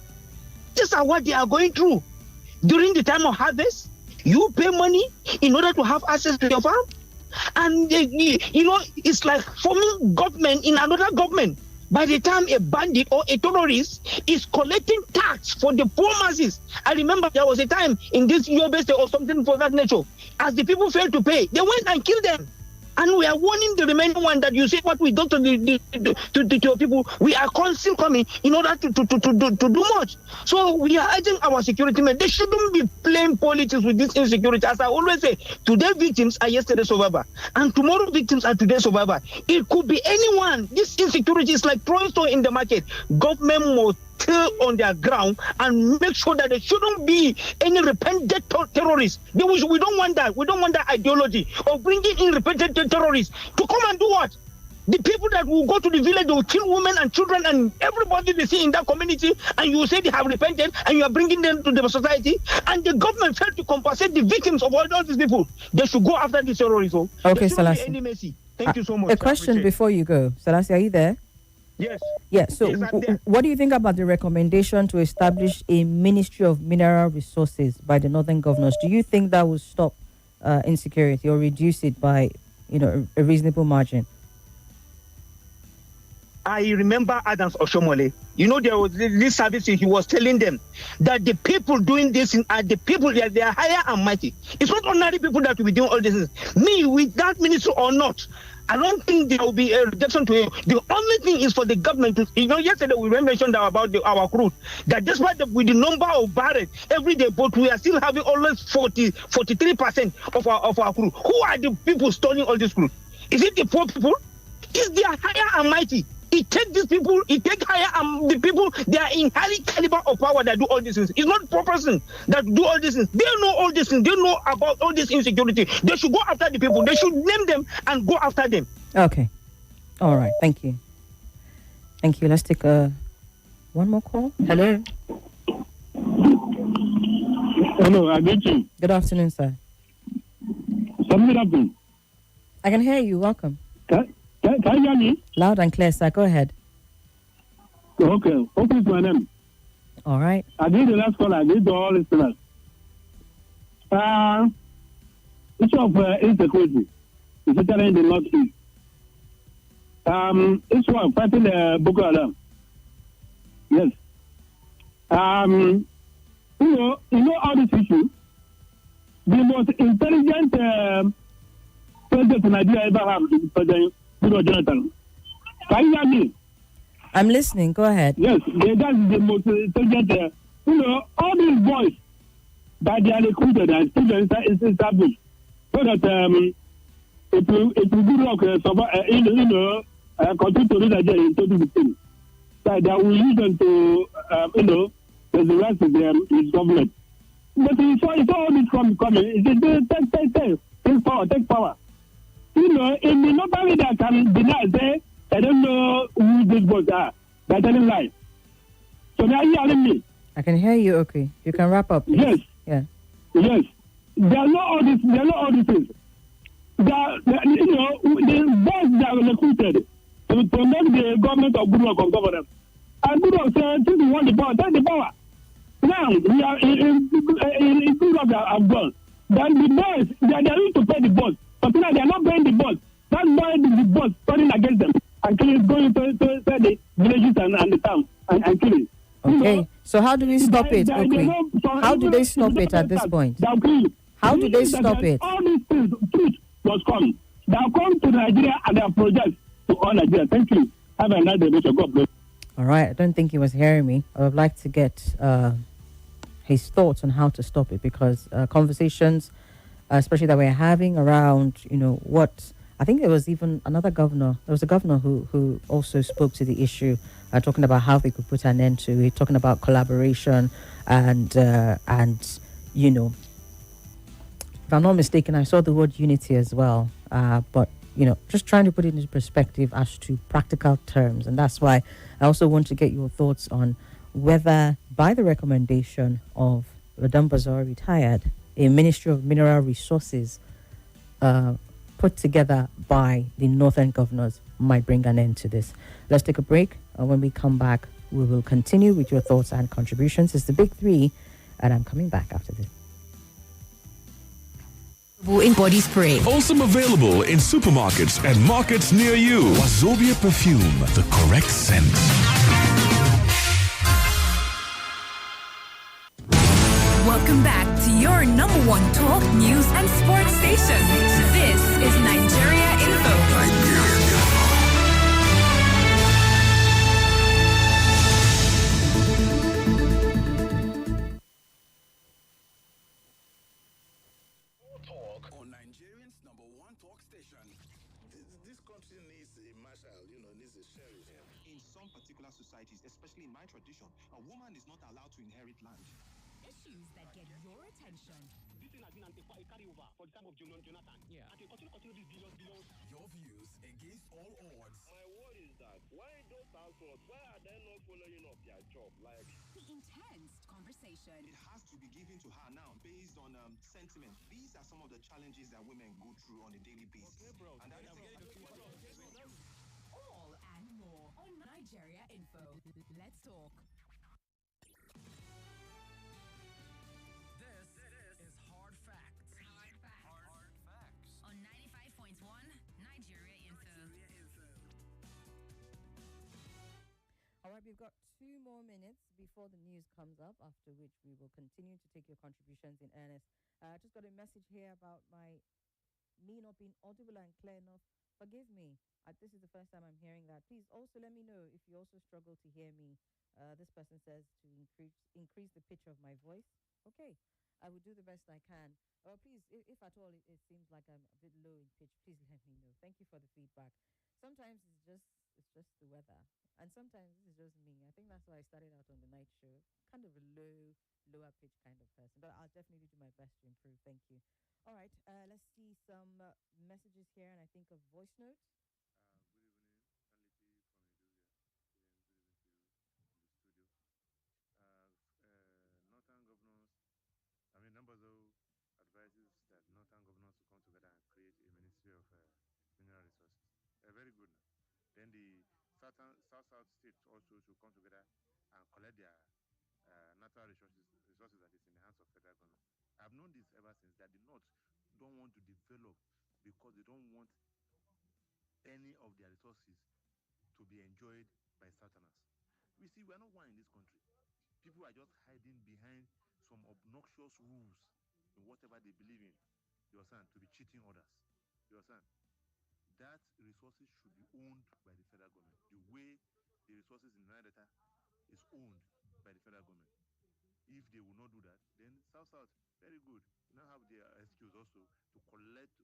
These are what they are going through. During the time of harvest, you pay money in order to have access to your farm. And, it's like forming government in another government. By the time a bandit or a terrorist is collecting tax for the poor masses. I remember there was a time in this Yobe State or something for that nature. As the people failed to pay, they went and killed them. And we are warning the remaining one that you see what we do to the people. We are still coming in order to do much. So we are urging our security men. They shouldn't be playing politics with this insecurity. As I always say, today victims are yesterday's survivor, and tomorrow victims are today's survivor. It could be anyone. This insecurity is like throwing stone in the market. Government must stay on their ground and make sure that there shouldn't be any repentant terrorists. We don't want that. We don't want that ideology of bringing in repentant terrorists to come and do what? The people that will go to the village, they will kill women and children and everybody they see in that community, and you say they have repented, and you are bringing them to the society, and the government failed to compensate the victims of all these people. They should go after the terrorists. Okay, Selassie. Any mercy. Thank you so much. A question before you go. Selassie, are you there? Yes. Yeah, so Yes, what do you think about the recommendation to establish a Ministry of Mineral Resources by the northern governors? Do you think that will stop insecurity or reduce it by, a reasonable margin? I remember Adams Oshomole. There was this service, he was telling them that the people doing this are the people that they are higher and mighty. It's not ordinary people that will be doing all this. Me, with that ministry or not, I don't think there will be a rejection to it. The only thing is for the government to, yesterday we mentioned about our crude, that despite with the number of barrels every day, but we are still having almost 43% of our crude. Who are the people storing all this crude? Is it the poor people? Is they are higher and mighty? It takes these people, higher the people, they are in high caliber of power that do all these things. It's not poor person that do all these things. They know all these things. They know about all this insecurity. They should go after the people. They should name them and go after them. Okay. All right. Thank you. Thank you. Let's take one more call. Hello. Hello, I get you. Good afternoon, sir. Good afternoon. I can hear you. Welcome. Can you hear me? Loud and clear, sir. Go ahead. Okay. Open my name. All right. I did the last call. I did the all listeners. Issue of insecurity, especially in the northeast. Issue of fighting Boko Haram. Yes. All this issue. The most intelligent president Nigeria ever have is President Jonathan. Can you hear me? I'm listening. Go ahead. Yes, that's the most intelligent. All these boys that they are recruited and students is established so that it will good luck continue to read again in 2015. That they will use them to resurrect his government. But he saw all this coming. Take power. In the nobody that can deny, say, I don't know who these boys are. They're telling lies. So they are hearing me. I can hear you. Okay. You can wrap up, please. Yes. Yeah. Yes. There are not all these. There are not all these things. The boys that were recruited to make the government of Goodluck of governance. And Goodluck said, since you want the power, take the power. Now, we are in Goodluck have gone. Then the boys, they are used to pay the boss. But now they are not paying the boss. That's why the boss turning against them and killing, going to the villages and the town and killing. Okay, so how do we stop it, Okwi? How do they stop it at this point? How do they stop it? All these things, truth was come. They have come to Nigeria and they have projects to all Nigeria. Thank you. Have a nice day, Mr. God bless. All right, I don't think he was hearing me. I would like to get his thoughts on how to stop it, because conversations, especially that we're having around, what I think there was even another governor. There was a governor who also spoke to the issue, talking about how they could put an end to it, talking about collaboration and if I'm not mistaken, I saw the word unity as well. But just trying to put it into perspective as to practical terms, and that's why I also want to get your thoughts on whether, by the recommendation of Madam Bazaar retired, a Ministry of Mineral Resources put together by the Northern governors might bring an end to this. Let's take a break, and when we come back, we will continue with your thoughts and contributions. It's the Big Three, and I'm coming back after this. In body spray. Also available in supermarkets and markets near you. Wazobia perfume, the correct scent. Welcome back to your number one talk, news, and sports station. This is Nigeria Info. On Nigerian's number one talk station. This country needs a marshal, needs a sheriff. In some particular societies, especially in my tradition, a woman is not allowed to inherit land. Issues that get your attention. This thing has been a carryover for the time of Jonathan. Yeah. And they continue these billions. Your views against all odds. My word is that why those households, why are they not following up their job? Like The intense conversation. It has to be given to her now based on sentiment. These are some of the challenges that women go through on a daily basis. Okay, bro. And that is All and more on Nigeria Info. Let's talk. This is Hard Facts. Hard Facts. On 95.1 Nigeria Info. All right, we've got 2 more minutes before the news comes up, after which we will continue to take your contributions in earnest. I just got a message here about me not being audible and clear enough. Forgive me. This is the first time I'm hearing that. Please also let me know if you also struggle to hear me. This person says to increase the pitch of my voice. Okay, I will do the best I can. Please, if at all it seems like I'm a bit low in pitch, please let me know. Thank you for the feedback. Sometimes it's just the weather, and sometimes this is just me. I think that's why I started out on the night show, kind of a lower pitch kind of person. But I'll definitely do my best to improve. Thank you. All right, let's see some messages here, and I think a voice note. Northern governors, Nambazo advises that Northern governors to come together and create a Ministry of Mineral Resources. Very good. Then the South states also should come together and collect their natural resources that is in the hands of federal government. I've known this ever since, that the North don't want to develop because they don't want any of their resources to be enjoyed by Southerners. We see, we are not one in this country. People are just hiding behind some obnoxious rules in whatever they believe in. You understand? To be cheating others. You understand? That resources should be owned by the federal government. The way the resources in Niger Delta is owned by the federal government. If they will not do that, then South, very good. You now have their excuse also to collect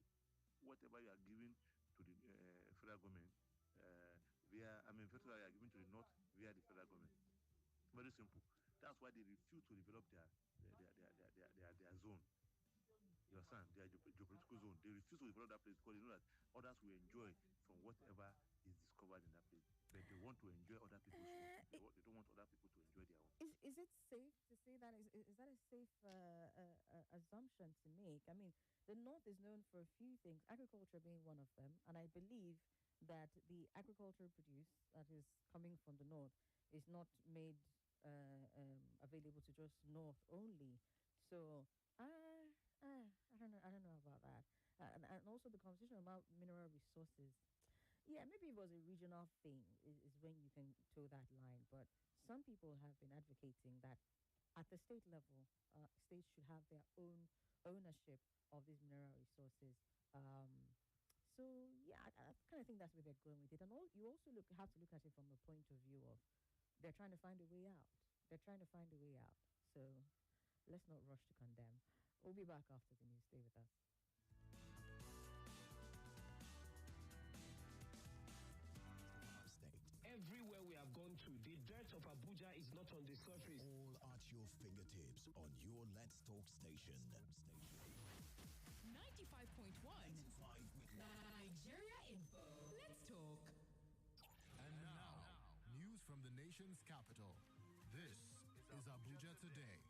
whatever you are giving to the federal government federal you are giving to the North via the federal government. Very simple. That's why they refuse to develop their zone. You understand? Their geopolitical zone. They refuse to develop that place because they know that others will enjoy from whatever is discovered in that place. But they want to enjoy other people's work. They don't want other people to enjoy their own. Is it safe to say that? Is that a safe assumption to make? I mean, the North is known for a few things, agriculture being one of them, and I believe that the agricultural produce that is coming from the North is not made available to just North only. So, I don't know. I don't know about that. And also the conversation about mineral resources. Yeah, maybe if it was a regional thing, is when you can toe that line. But some people have been advocating that at the state level, states should have their own ownership of these mineral resources. So yeah, I kind of think that's where they're going with it. And you also have to look at it from a point of view of they're trying to find a way out. They're trying to find a way out. So let's not rush to condemn. We'll be back after the news. Stay with us. Everywhere we have gone to, the dirt of Abuja is not on the surface. All at your fingertips on your Let's Talk station. 95.1 Nigeria Info. Let's talk. And now, news from the nation's capital. This is Abuja Today.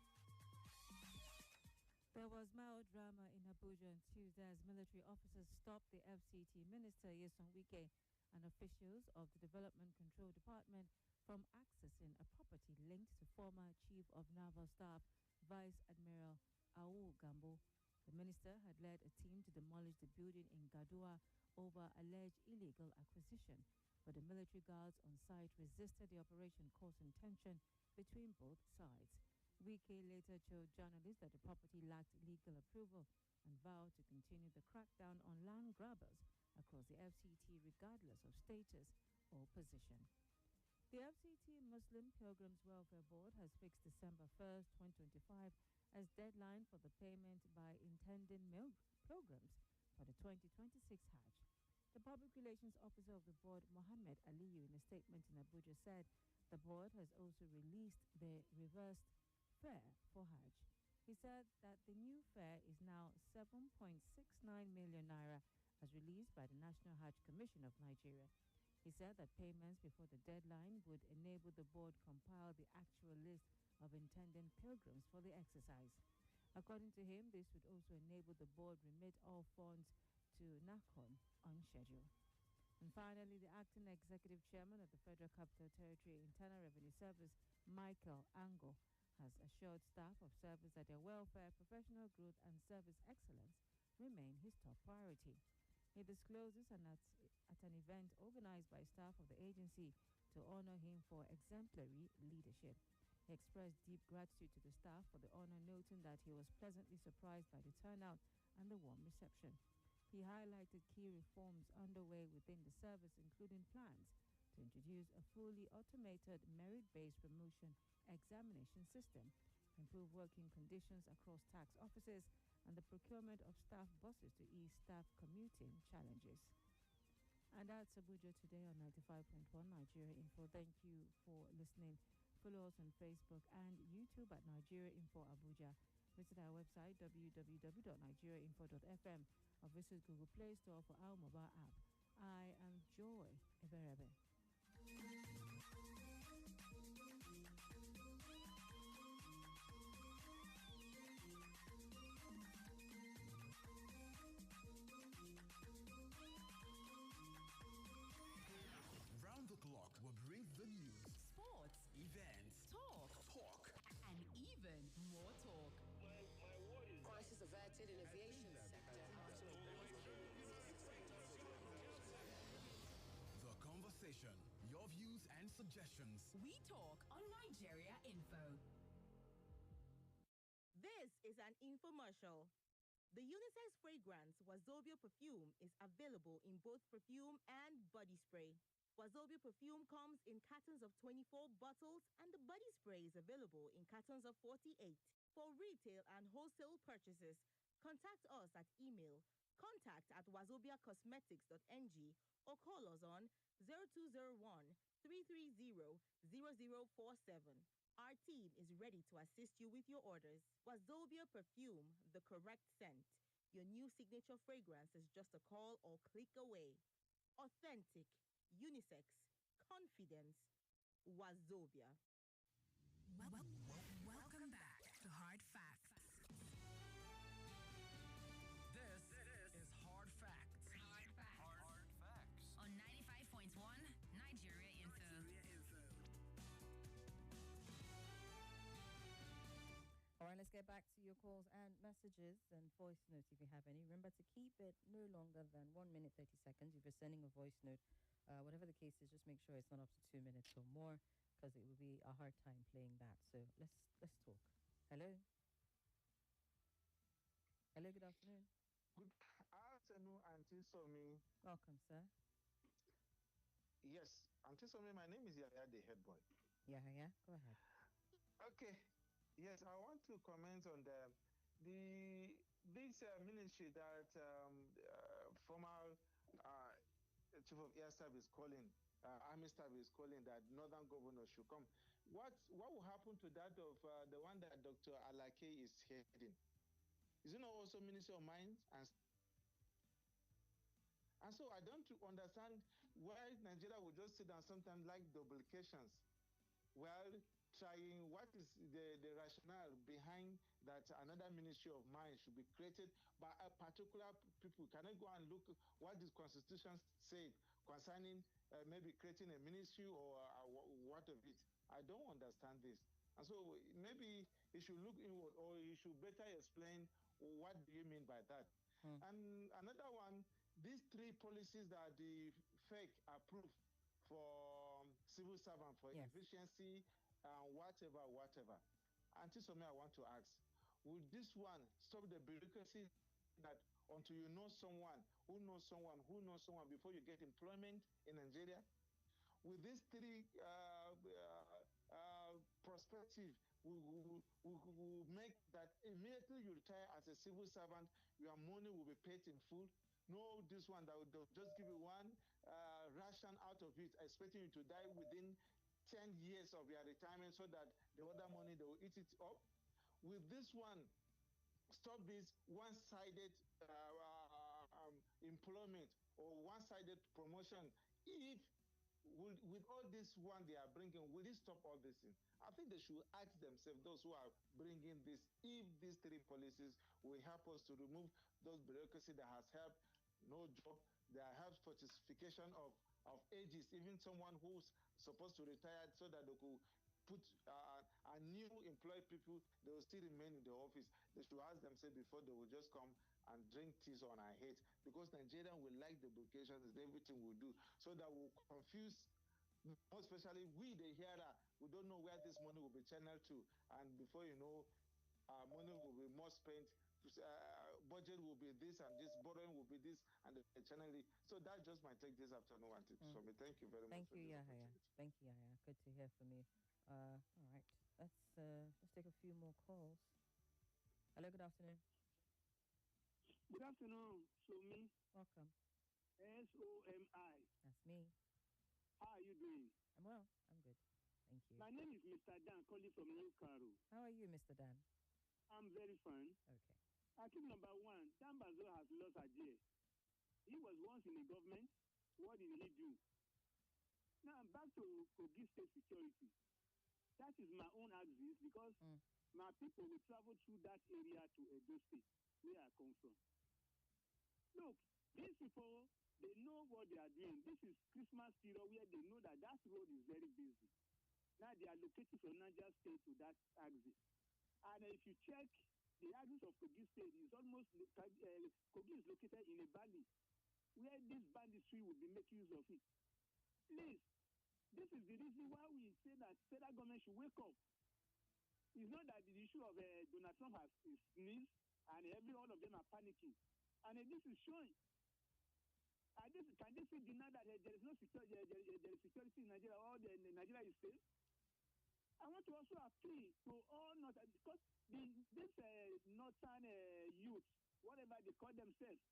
There was mild drama in Abuja on Tuesday as military officers stopped the FCT Minister Yeson Wike and officials of the Development Control Department from accessing a property linked to former Chief of Naval Staff Vice Admiral Awu Gambo. The minister had led a team to demolish the building in Gadua over alleged illegal acquisition, but the military guards on site resisted the operation, causing tension between both sides. Wike later told journalists that the property lacked legal approval and vowed to continue the crackdown on land grabbers across the FCT regardless of status or position. The FCT Muslim Pilgrims Welfare Board has fixed December 1st, 2025 as deadline for the payment by intending pilgrims for the 2026 Hajj. The Public Relations Officer of the board, Mohammed Aliyu, in a statement in Abuja said the board has also released the reversed fare for Hajj. He said that the new fare is now 7.69 million naira as released by the National Hajj Commission of Nigeria. He said that payments before the deadline would enable the board compile the actual list of intending pilgrims for the exercise. According to him, this would also enable the board remit all funds to NACON on schedule. And finally, the acting executive chairman of the Federal Capital Territory Internal Revenue Service, Michael Ango, has assured staff of service that their welfare, professional growth, and service excellence remain his top priority. He discloses at an event organized by staff of the agency to honor him for exemplary leadership. He expressed deep gratitude to the staff for the honor, noting that he was pleasantly surprised by the turnout and the warm reception. He highlighted key reforms underway within the service, including plans to introduce a fully automated merit-based promotion examination system, improve working conditions across tax offices, and the procurement of staff buses to ease staff commuting challenges. And that's Abuja Today on 95.1 Nigeria Info. Thank you for listening. Follow us on Facebook and YouTube at Nigeria Info Abuja. Visit our website www.nigeriainfo.fm or visit Google Play Store for our mobile app. I am Joy Eberebe. Round the clock, we'll bring the news, Sports, events, talk, and even more talk. Crisis averted in aviation sector. The conversation, your views and suggestions. We talk on Nigeria Info. This is an infomercial. The unisex fragrance Wazobia perfume is available in both perfume and body spray. Wazobia perfume comes in cartons of 24 bottles and the body spray is available in cartons of 48. For retail and wholesale purchases, contact us at email contact@wazobiacosmetics.ng or call us on 0201 330 0047. Our team is ready to assist you with your orders. Wazobia perfume, the correct scent. Your new signature fragrance is just a call or click away. authentic, unisex, confidence, Wazobia. Welcome back to Hard Facts. This is Hard Facts. Hard Facts. Hard Facts. On 95.1 Nigeria Info. All right, let's get back to your calls and messages and voice notes if you have any. Remember to keep it no longer than 1 minute 30 seconds. If you're sending a voice note, whatever the case is, just make sure it's not up to 2 minutes or more, because it will be a hard time playing that. So let's talk. Hello. Hello. Good afternoon. Good afternoon, Auntie Somi. Welcome, sir. Yes, Auntie Somi, my name is Yaya, the head boy. Yeah. Go ahead. Okay. Yes, I want to comment on this ministry that former chief of air staff is calling, army staff is calling, that northern governors should come. What will happen to that of the one that Dr. Alake is heading? Is it not also Ministry of Mines and so I don't understand why Nigeria would just sit down sometimes like duplications while trying. What is the rationale behind that another Ministry of Mines should be created by a particular people? Can I go and look what this constitution said concerning maybe creating a ministry or what of it? I don't understand this. And so maybe he should look inward, or he should better explain what do you mean by that. And another one, these three policies that the fake approved for civil servant for efficiency and whatever. Auntie Somi, I want to ask, will this one stop the bureaucracy that until you know someone who knows someone who knows someone before you get employment in Nigeria? With these three perspective, will make that immediately you retire as a civil servant, your money will be paid in full. No, this one that will just give you one ration out of it, expecting you to die within 10 years of your retirement, so that the other money, they will eat it up. With this one, stop this one-sided employment or one-sided promotion. If with all this one they are bringing, will it stop all this thing? I think they should ask themselves, those who are bringing this, if these three policies will help us to remove those bureaucracy that has helped no job, that helps for justification of ages, even someone who's supposed to retire, so that they could put a new employed people, they will still remain in the office. They should ask themselves before they will just come and drink teas on our heads, because Nigerians will like the vocations and everything we do, so that we'll confuse, most especially we, the hearer. We don't know where this money will be channeled to, and before you know, our money will be more spent. Budget will be this and this, borrowing will be this, and the channel. So that just my take this afternoon. So thank you very much for this opportunity. Thank you, Yahya. Good to hear from you. All right, let's take a few more calls. Hello, good afternoon. Good afternoon, Somi. Welcome. SOMI. That's me. How are you doing? I'm well. I'm good. Thank you. My name is Mr. Dan, calling from New Caro. How are you, Mr. Dan? I'm very fine. Okay. I think number one, Dan Bazo has lost idea. He was once in the government. What did he do? Now I'm back to Kogi State security. That is my own axis, because my people will travel through that area to Edo State, where I come from. Look, these people, they know what they are doing. This is Christmas period where they know that that road is very busy. Now they are located from Niger State to that axis. And if you check the axis of Kogi State, is almost, Kogi is located in a valley where this banditry will be making use of it. Please, this is the reason why we say that federal government should wake up. It's not that the issue of Donald Trump has sneezed and every one of them are panicking. And this is showing. Can they still deny that there is no security, there is security in Nigeria, or Nigeria is safe? I want to also appeal to all northern, because this northern youth, whatever they call themselves,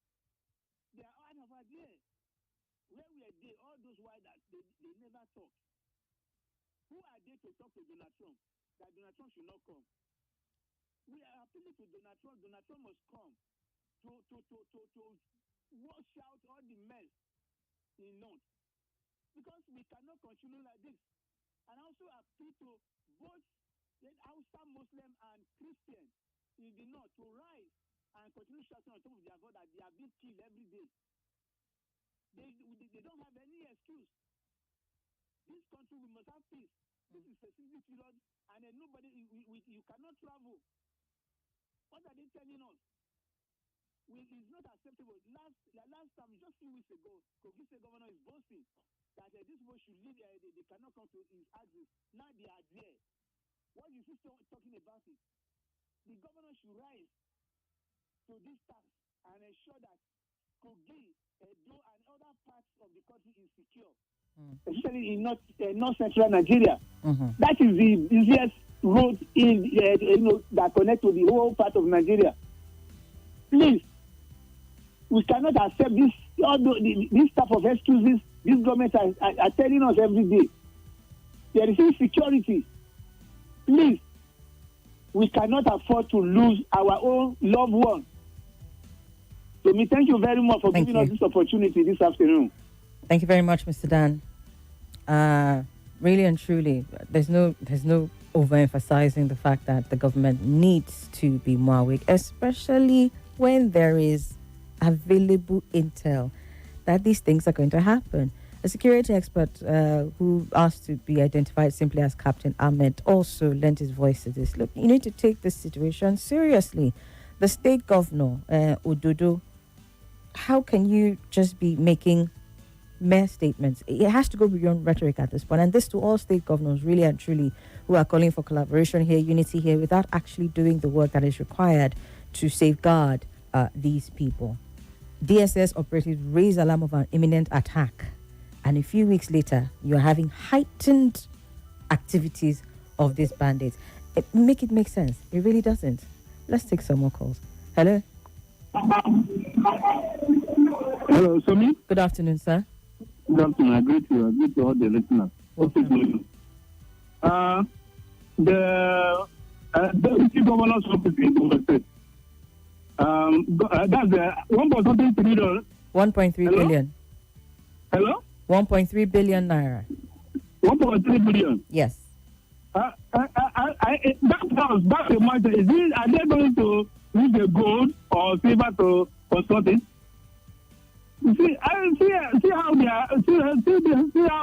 they are out of idea. Where were they, all those white that they never talk? Who are they to talk to Donald Trump? That Donald Trump should not come. We are appealing to Donald Trump. Donald Trump must come to wash out all the mess in because we cannot continue like this. And also appeal to both the Hausa Muslim and Christian in the north to rise and continue shouting on top of their God that they are being killed every day. They don't have any excuse. This country, we must have peace. This is a sensitive period, and nobody, you cannot travel. What are they telling us? It's not acceptable. Last time, just a few weeks ago, Kogi State Governor is boasting that these people should leave, they cannot come to his axis. Now they are there. What is he talking about it? The governor should rise to this task and ensure that Kogi, Edo, and other parts of the country is secure, especially in north central Nigeria. That is the easiest road in that connects to the whole part of Nigeria. Please, we cannot accept this. This type of excuses these governments are telling us every day. There is insecurity. Please, we cannot afford to lose our own loved one. So, thank you very much for giving us this opportunity this afternoon. Thank you very much, Mr. Dan. Really and truly, there's no overemphasizing the fact that the government needs to be more awake, especially when there is available intel that these things are going to happen. A security expert who asked to be identified simply as Captain Ahmed also lent his voice to this. Look, you need to take this situation seriously. The state governor, Ododo, how can you just be making mere statements? It has to go beyond rhetoric at this point. And this to all state governors, really and truly, who are calling for collaboration here, unity here, without actually doing the work that is required to safeguard these people. DSS operatives raise alarm of an imminent attack, and a few weeks later, you're having heightened activities of these bandits. Make it make sense. It really doesn't. Let's take some more calls. Hello? Hello, Somi. Good afternoon, sir. Good afternoon. I greet you. I greet all the listeners. The deputy governor's office in Ogun State. That's 1.3 billion. 1.3 billion. Hello? 1.3 billion naira. 1.3 billion. Yes. That house, that's the matter. Are they going to use the gold or silver to construct it? See how they are. See how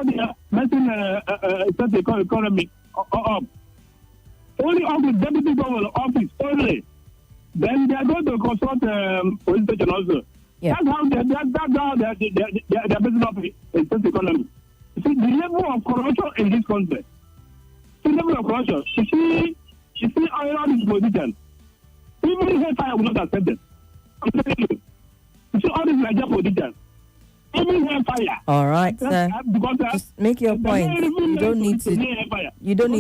they are messing the economy up. Only of the deputy governor office only. Then they are going to consult police station also. Yeah. That's how they're messing up the state economy. You see the level of corruption in this country. The level of corruption. You see all these politicians. Even hellfire will not accept them. I'm telling you. You see all these Nigerian politicians. Even hellfire. All right, sir. Just make your point. You don't need to. You don't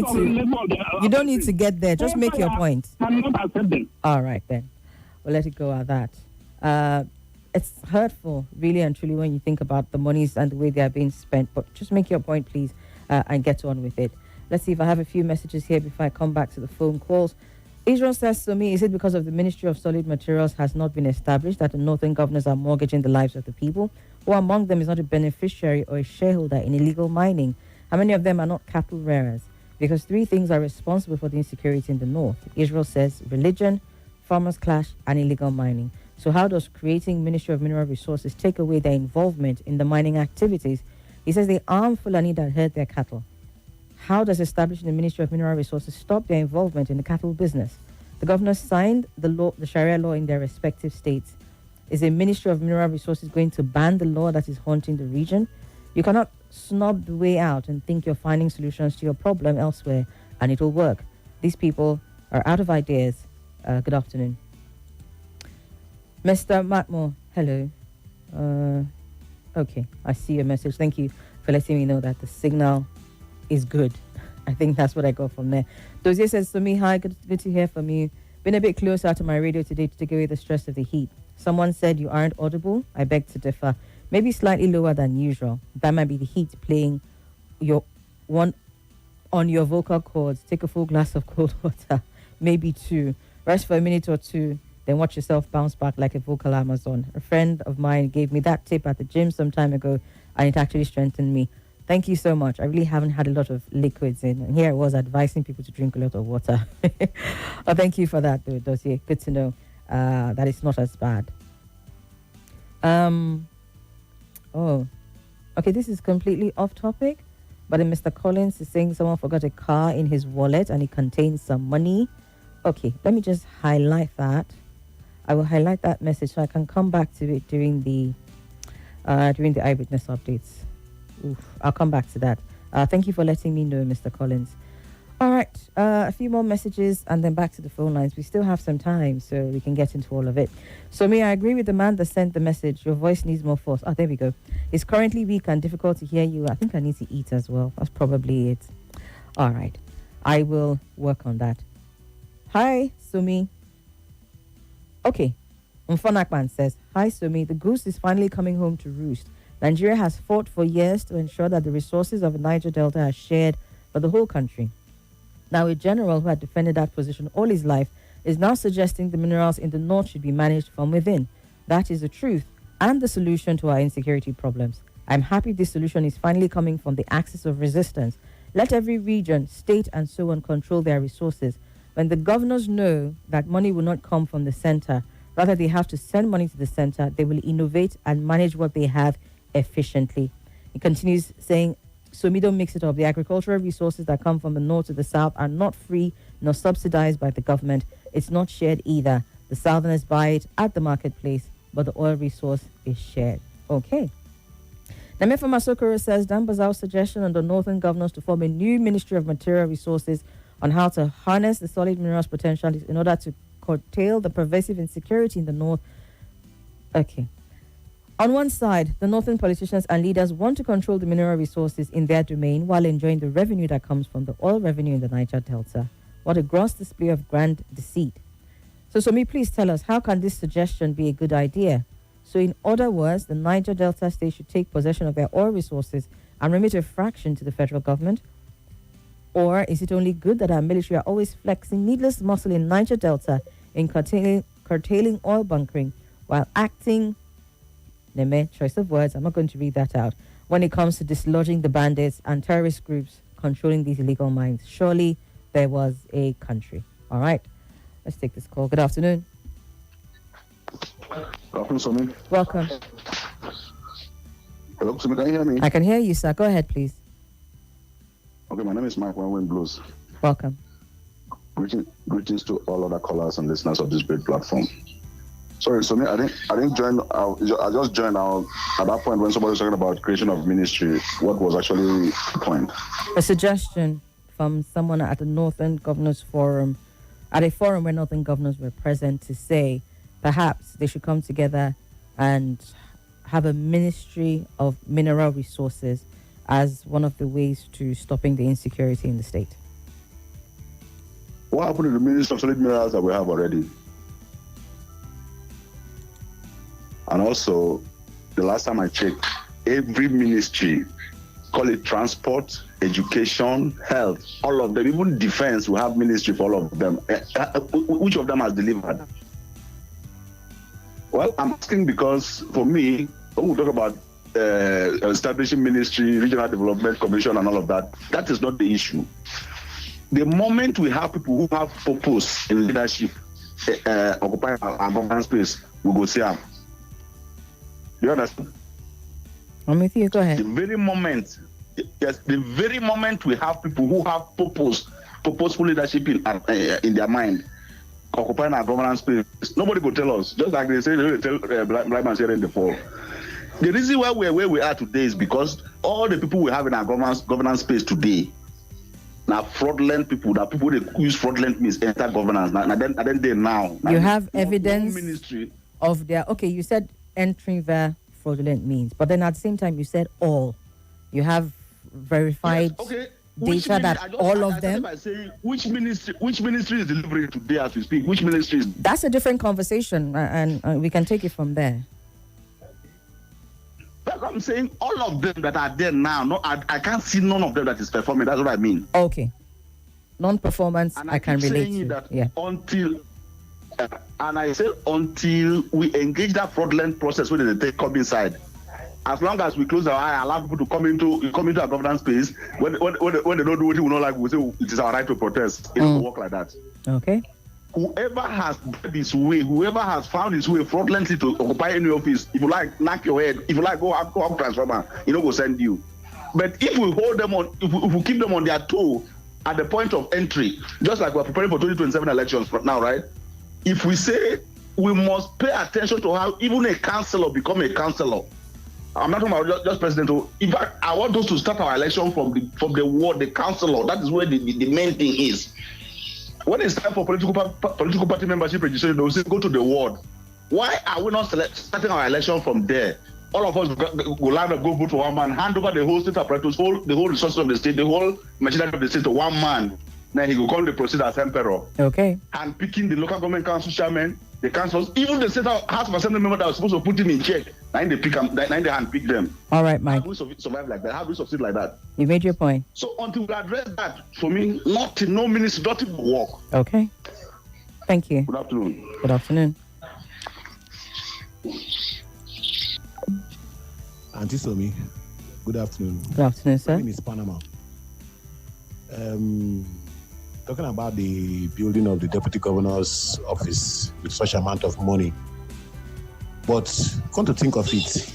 need to get there. Just make your point. Cannot accept them. All right then. We'll let it go at that. It's hurtful, really and truly, when you think about the monies and the way they are being spent. But just make your point, please, and get on with it. Let's see if I have a few messages here before I come back to the phone calls. Israel says to me, is it because of the Ministry of Solid Materials has not been established that the northern governors are mortgaging the lives of the people? Who among them is not a beneficiary or a shareholder in illegal mining? How many of them are not cattle rearers? Because three things are responsible for the insecurity in the north. Israel says religion, farmers' clash, and illegal mining. So how does creating Ministry of Mineral Resources take away their involvement in the mining activities? He says they arm Fulani that herd their cattle. How does establishing the Ministry of Mineral Resources stop their involvement in the cattle business? The governors signed the Sharia law in their respective states. Is a Ministry of Mineral Resources going to ban the law that is haunting the region? You cannot snob the way out and think you're finding solutions to your problem elsewhere and it will work. These people are out of ideas. Good afternoon. Mr. Matmore, hello. Okay, I see your message. Thank you for letting me know that the signal is good. I think that's what I got from there. Dozier says to me, hi, good to hear from you. Been a bit closer to my radio today to take away the stress of the heat. Someone said you aren't audible. I beg to differ. Maybe slightly lower than usual. That might be the heat playing on your vocal cords. Take a full glass of cold water, maybe two. Rest for a minute or two, then watch yourself bounce back like a vocal Amazon. A friend of mine gave me that tip at the gym some time ago, and it actually strengthened me. Thank you so much. I really haven't had a lot of liquids in. And here I was advising people to drink a lot of water. Oh, thank you for that, though, Dossier. Good to know that it's not as bad. Oh, okay, this is completely off topic. But then Mr. Collins is saying someone forgot a car in his wallet and it contains some money. Okay, let me just highlight that. I will highlight that message so I can come back to it during the eyewitness updates. Oof, I'll come back to that. Thank you for letting me know, Mr. Collins. All right, a few more messages and then back to the phone lines. We still have some time, so we can get into all of it. So, I agree with the man that sent the message. Your voice needs more force. Oh, there we go. It's currently weak and difficult to hear you. I think I need to eat as well. That's probably it. All right, I will work on that. Hi, Somi. Okay, Mfonakman says, hi, Somi. The goose is finally coming home to roost. Nigeria has fought for years to ensure that the resources of the Niger Delta are shared for the whole country. Now, a general who had defended that position all his life is now suggesting the minerals in the north should be managed from within. That is the truth and the solution to our insecurity problems. I'm happy this solution is finally coming from the axis of resistance. Let every region, state, and so on control their resources. When the governors know that money will not come from the center, rather they have to send money to the center, they will innovate and manage what they have efficiently. He continues saying, so we don't mix it up. The agricultural resources that come from the north to the south are not free nor subsidized by the government. It's not shared either. The southerners buy it at the marketplace, but the oil resource is shared. Okay. Namefa Masokoro says Dan Bazao's suggestion on the northern governors to form a new Ministry of Material Resources on how to harness the solid minerals potential in order to curtail the pervasive insecurity in the north. Okay. On one side, the northern politicians and leaders want to control the mineral resources in their domain while enjoying the revenue that comes from the oil revenue in the Niger Delta. What a gross display of grand deceit. So, Somi, please tell us, how can this suggestion be a good idea? So, in other words, the Niger Delta state should take possession of their oil resources and remit a fraction to the federal government? Or is it only good that our military are always flexing needless muscle in Niger Delta in curtailing oil bunkering while acting... Neme, choice of words, I'm not going to read that out. When it comes to dislodging the bandits and terrorist groups controlling these illegal mines, surely there was a country. All right, let's take this call. Good afternoon. Good afternoon, Somi. Welcome. Hello, Somi, can you hear me? I can hear you, sir. Go ahead, please. Okay, my name is Mike Wind Blues. Welcome. Greetings to all other callers and listeners of this great platform. Sorry, Somi, I didn't join. I just joined out at that point when somebody was talking about creation of ministry. What was actually the point? A suggestion from someone at the Northern Governors Forum, at a forum where Northern Governors were present, to say perhaps they should come together and have a ministry of mineral resources as one of the ways to stopping the insecurity in the state. What happened to the Ministry of Solid Minerals that we have already? And also, the last time I checked, every ministry, call it transport, education, health, all of them, even defense, we have ministry for all of them. Which of them has delivered? Well, I'm asking because for me, when we talk about establishing ministry, regional development commission and all of that, that is not the issue. The moment we have people who have purpose in leadership, occupy our government space, we go see them. You understand? I'm with you. Go ahead. The very moment we have people who have purposeful leadership in their mind, occupying our governance space, nobody will tell us. Just like they say, they tell black man here in the fall. The reason why we're where we are today is because all the people we have in our governance space today, now fraudulent people, that people they use fraudulent means enter governance. Now you have evidence of their. Okay, you said entering via fraudulent means, but then at the same time you said all. You have verified data that all of them. I say which ministry is delivering today as we speak? Which ministry is? That's a different conversation, and we can take it from there. That's what I'm saying. All of them that are there now, no, I can't see none of them that is performing. That's what I mean. Okay. Non-performance, I can relate to. That yeah. And I said until we engage that fraudulent process when they come inside, as long as we close our eye, allow people to come into our governance space, when they don't do what we don't like, we say it is our right to protest. It will work like that. Okay. Whoever has done this way, whoever has found his way fraudulently to occupy any office, if you like, knock your head. If you like, go up transformer, go send you. But if we hold them on, if we keep them on their toe at the point of entry, just like we're preparing for 2027 elections now, right? If we say we must pay attention to how even a councillor become a councillor. I'm not talking about just president. In fact, I want us to start our election from the ward, the councillor. That is where the main thing is. When it's time for political party membership registration, they will say go to the ward. Why are we not starting our election from there? All of us will line up, go vote for one man, hand over the whole state apparatus, the whole resources of the state, the whole machinery of the state to one man. Then he will call the proceed as emperor. Okay. And picking the local government council chairman, the councils, even the state house of assembly member that was supposed to put him in check, now they hand pick them. All right, Mike. How do we survive like that? How do we succeed like that? You made your point. So until we address that, for me, no ministry, nothing will work. Okay. Thank you. Good afternoon. Good afternoon. Auntie Somi, good afternoon. Good afternoon, sir. My name is Panama. Talking about the building of the deputy governor's office with such amount of money. But come to think of it,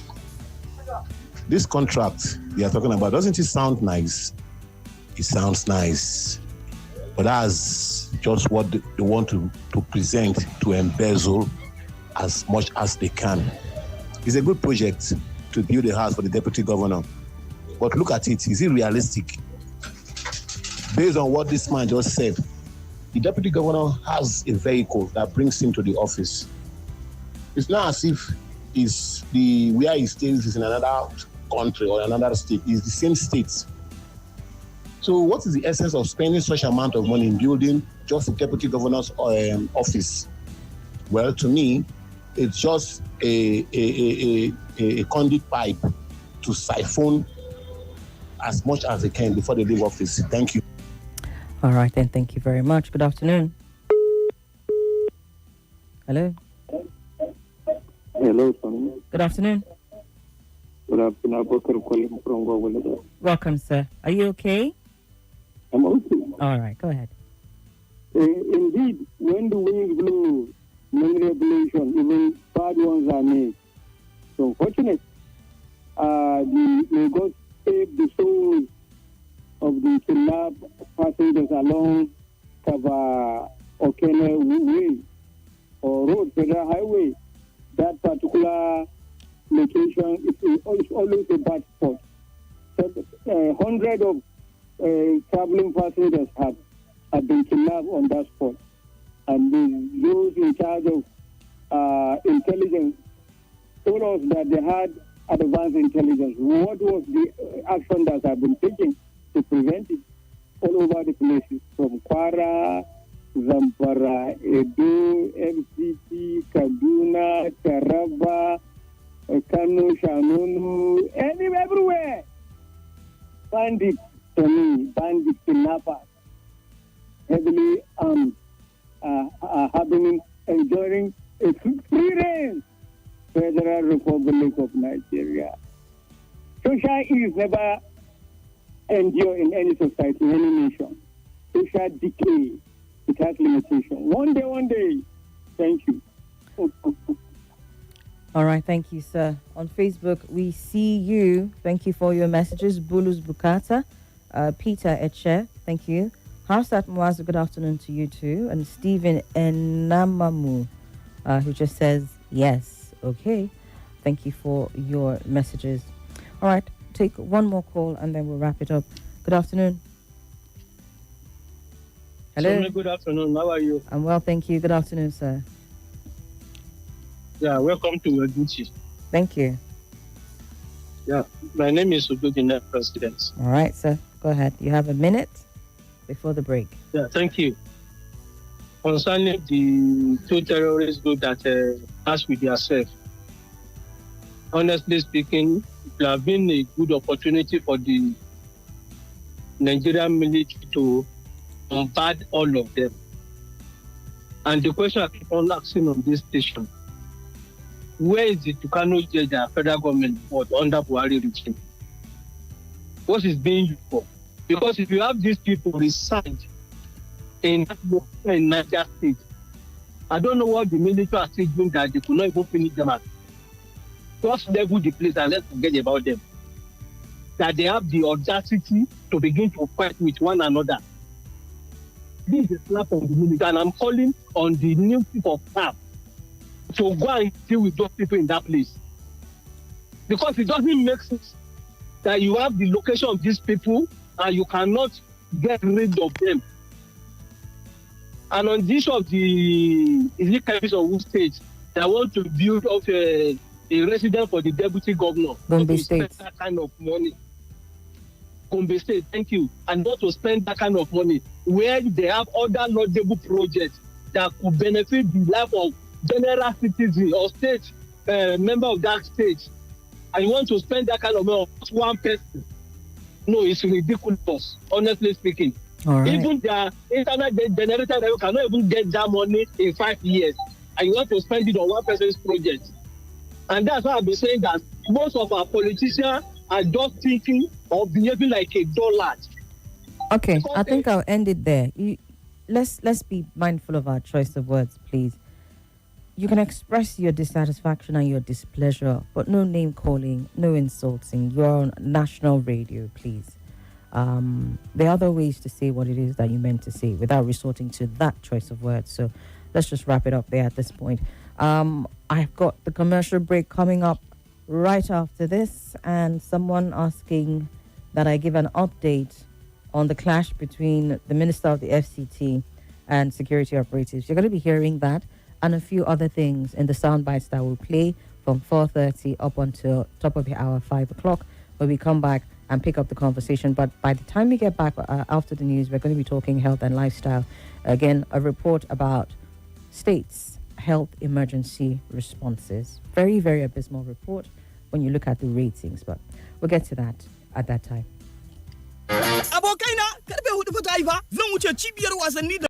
this contract they are talking about, doesn't it sound nice? It sounds nice. But that's just what they want to present, to embezzle as much as they can. It's a good project to build a house for the deputy governor. But look at it, is it realistic? Based on what this man just said, the deputy governor has a vehicle that brings him to the office. It's not as if where he stays is in another country or another state. It's the same state. So what is the essence of spending such amount of money in building just the deputy governor's office? Well, to me, it's just a conduit pipe to siphon as much as they can before they leave office. Thank you. All right, then. Thank you very much. Good afternoon. Hello. Hello, Somi. Good afternoon. Good afternoon. Abubakar calling from Gowalla. Welcome, sir. Are you okay? I'm okay. All right, go ahead. Indeed, when the winds blow, many regulations, even bad ones are made. So, unfortunately, may God save the souls of the kidnapped passengers along Kava Okene Way or Road Federal Highway. That particular location is always a bad spot. So, hundreds of traveling passengers have been kidnapped on that spot. And those in charge of intelligence told us that they had advanced intelligence. What was the action that have been taken to prevent it all over the places, from Kwara, Zamfara, Edo, MCT, Kaduna, Taraba, Kano, Shanonu, everywhere. Bandits, kidnappers, heavily armed, enjoying a free reign, Federal Republic of Nigeria. Social ills never endure in any society, in any nation. Social decay, it has limitation. One day. Thank you. All right, thank you, sir. On Facebook, we see you. Thank you for your messages. Bulus Bukata, Peter Etche, thank you. Harsat Mwazu, good afternoon to you too. And Stephen Enamamu, who just says, yes, okay. Thank you for your messages. All right, take one more call and then we'll wrap it up. Good afternoon. Hello. Somi, good afternoon. How are you? I'm well, thank you. Good afternoon, sir. Yeah, welcome to your duty. Thank you. Yeah, my name is Ubudine President. All right, sir. Go ahead. You have a minute before the break. Yeah, thank you. Concerning the two terrorist groups that asked with themselves, honestly speaking, it has been a good opportunity for the Nigerian military to bombard all of them. And the question I keep on asking on this station, where is the Tucano judge that federal government was under Buhari regime? What is being used for? Because if you have these people resigned in Niger State, I don't know what the military are still doing that they could not even finish them at. Just level the place and let's forget about them. That they have the audacity to begin to fight with one another. This is a slap on the military, and I'm calling on the new chief of staff to go and deal with those people in that place. Because it doesn't make sense that you have the location of these people and you cannot get rid of them. And on the issue of the state that want to build up a residence for the deputy governor, Gombe State, that kind of money. Gombe State, thank you. And not to spend that kind of money where they have other laudable projects that could benefit the life of general citizen or state member of that state. And you want to spend that kind of money on one person. No, it's ridiculous, honestly speaking. All right. Even the internet generator that you cannot even get that money in 5 years. And you want to spend it on one person's project. And that's why I've been saying that most of our politicians are just thinking or behaving like a dollar. Okay, I think I'll end it there. Let's be mindful of our choice of words, please. You can express your dissatisfaction and your displeasure, but no name calling, no insulting. You're on national radio, please. There are other ways to say what it is that you meant to say without resorting to that choice of words. So let's just wrap it up there at this point. I've got the commercial break coming up right after this, and someone asking that I give an update on the clash between the Minister of the FCT and security operatives. You're going to be hearing that and a few other things in the sound bites that will play from 4:30 up until top of the hour, 5 o'clock, where we come back and pick up the conversation. But by the time we get back after the news, we're going to be talking health and lifestyle. Again, a report about states' health emergency responses. Very, very abysmal report when you look at the ratings, but we'll get to that at that time. Abokaina, karfe hudu fa ta yi fa, zan wuce cibiyar wasanni da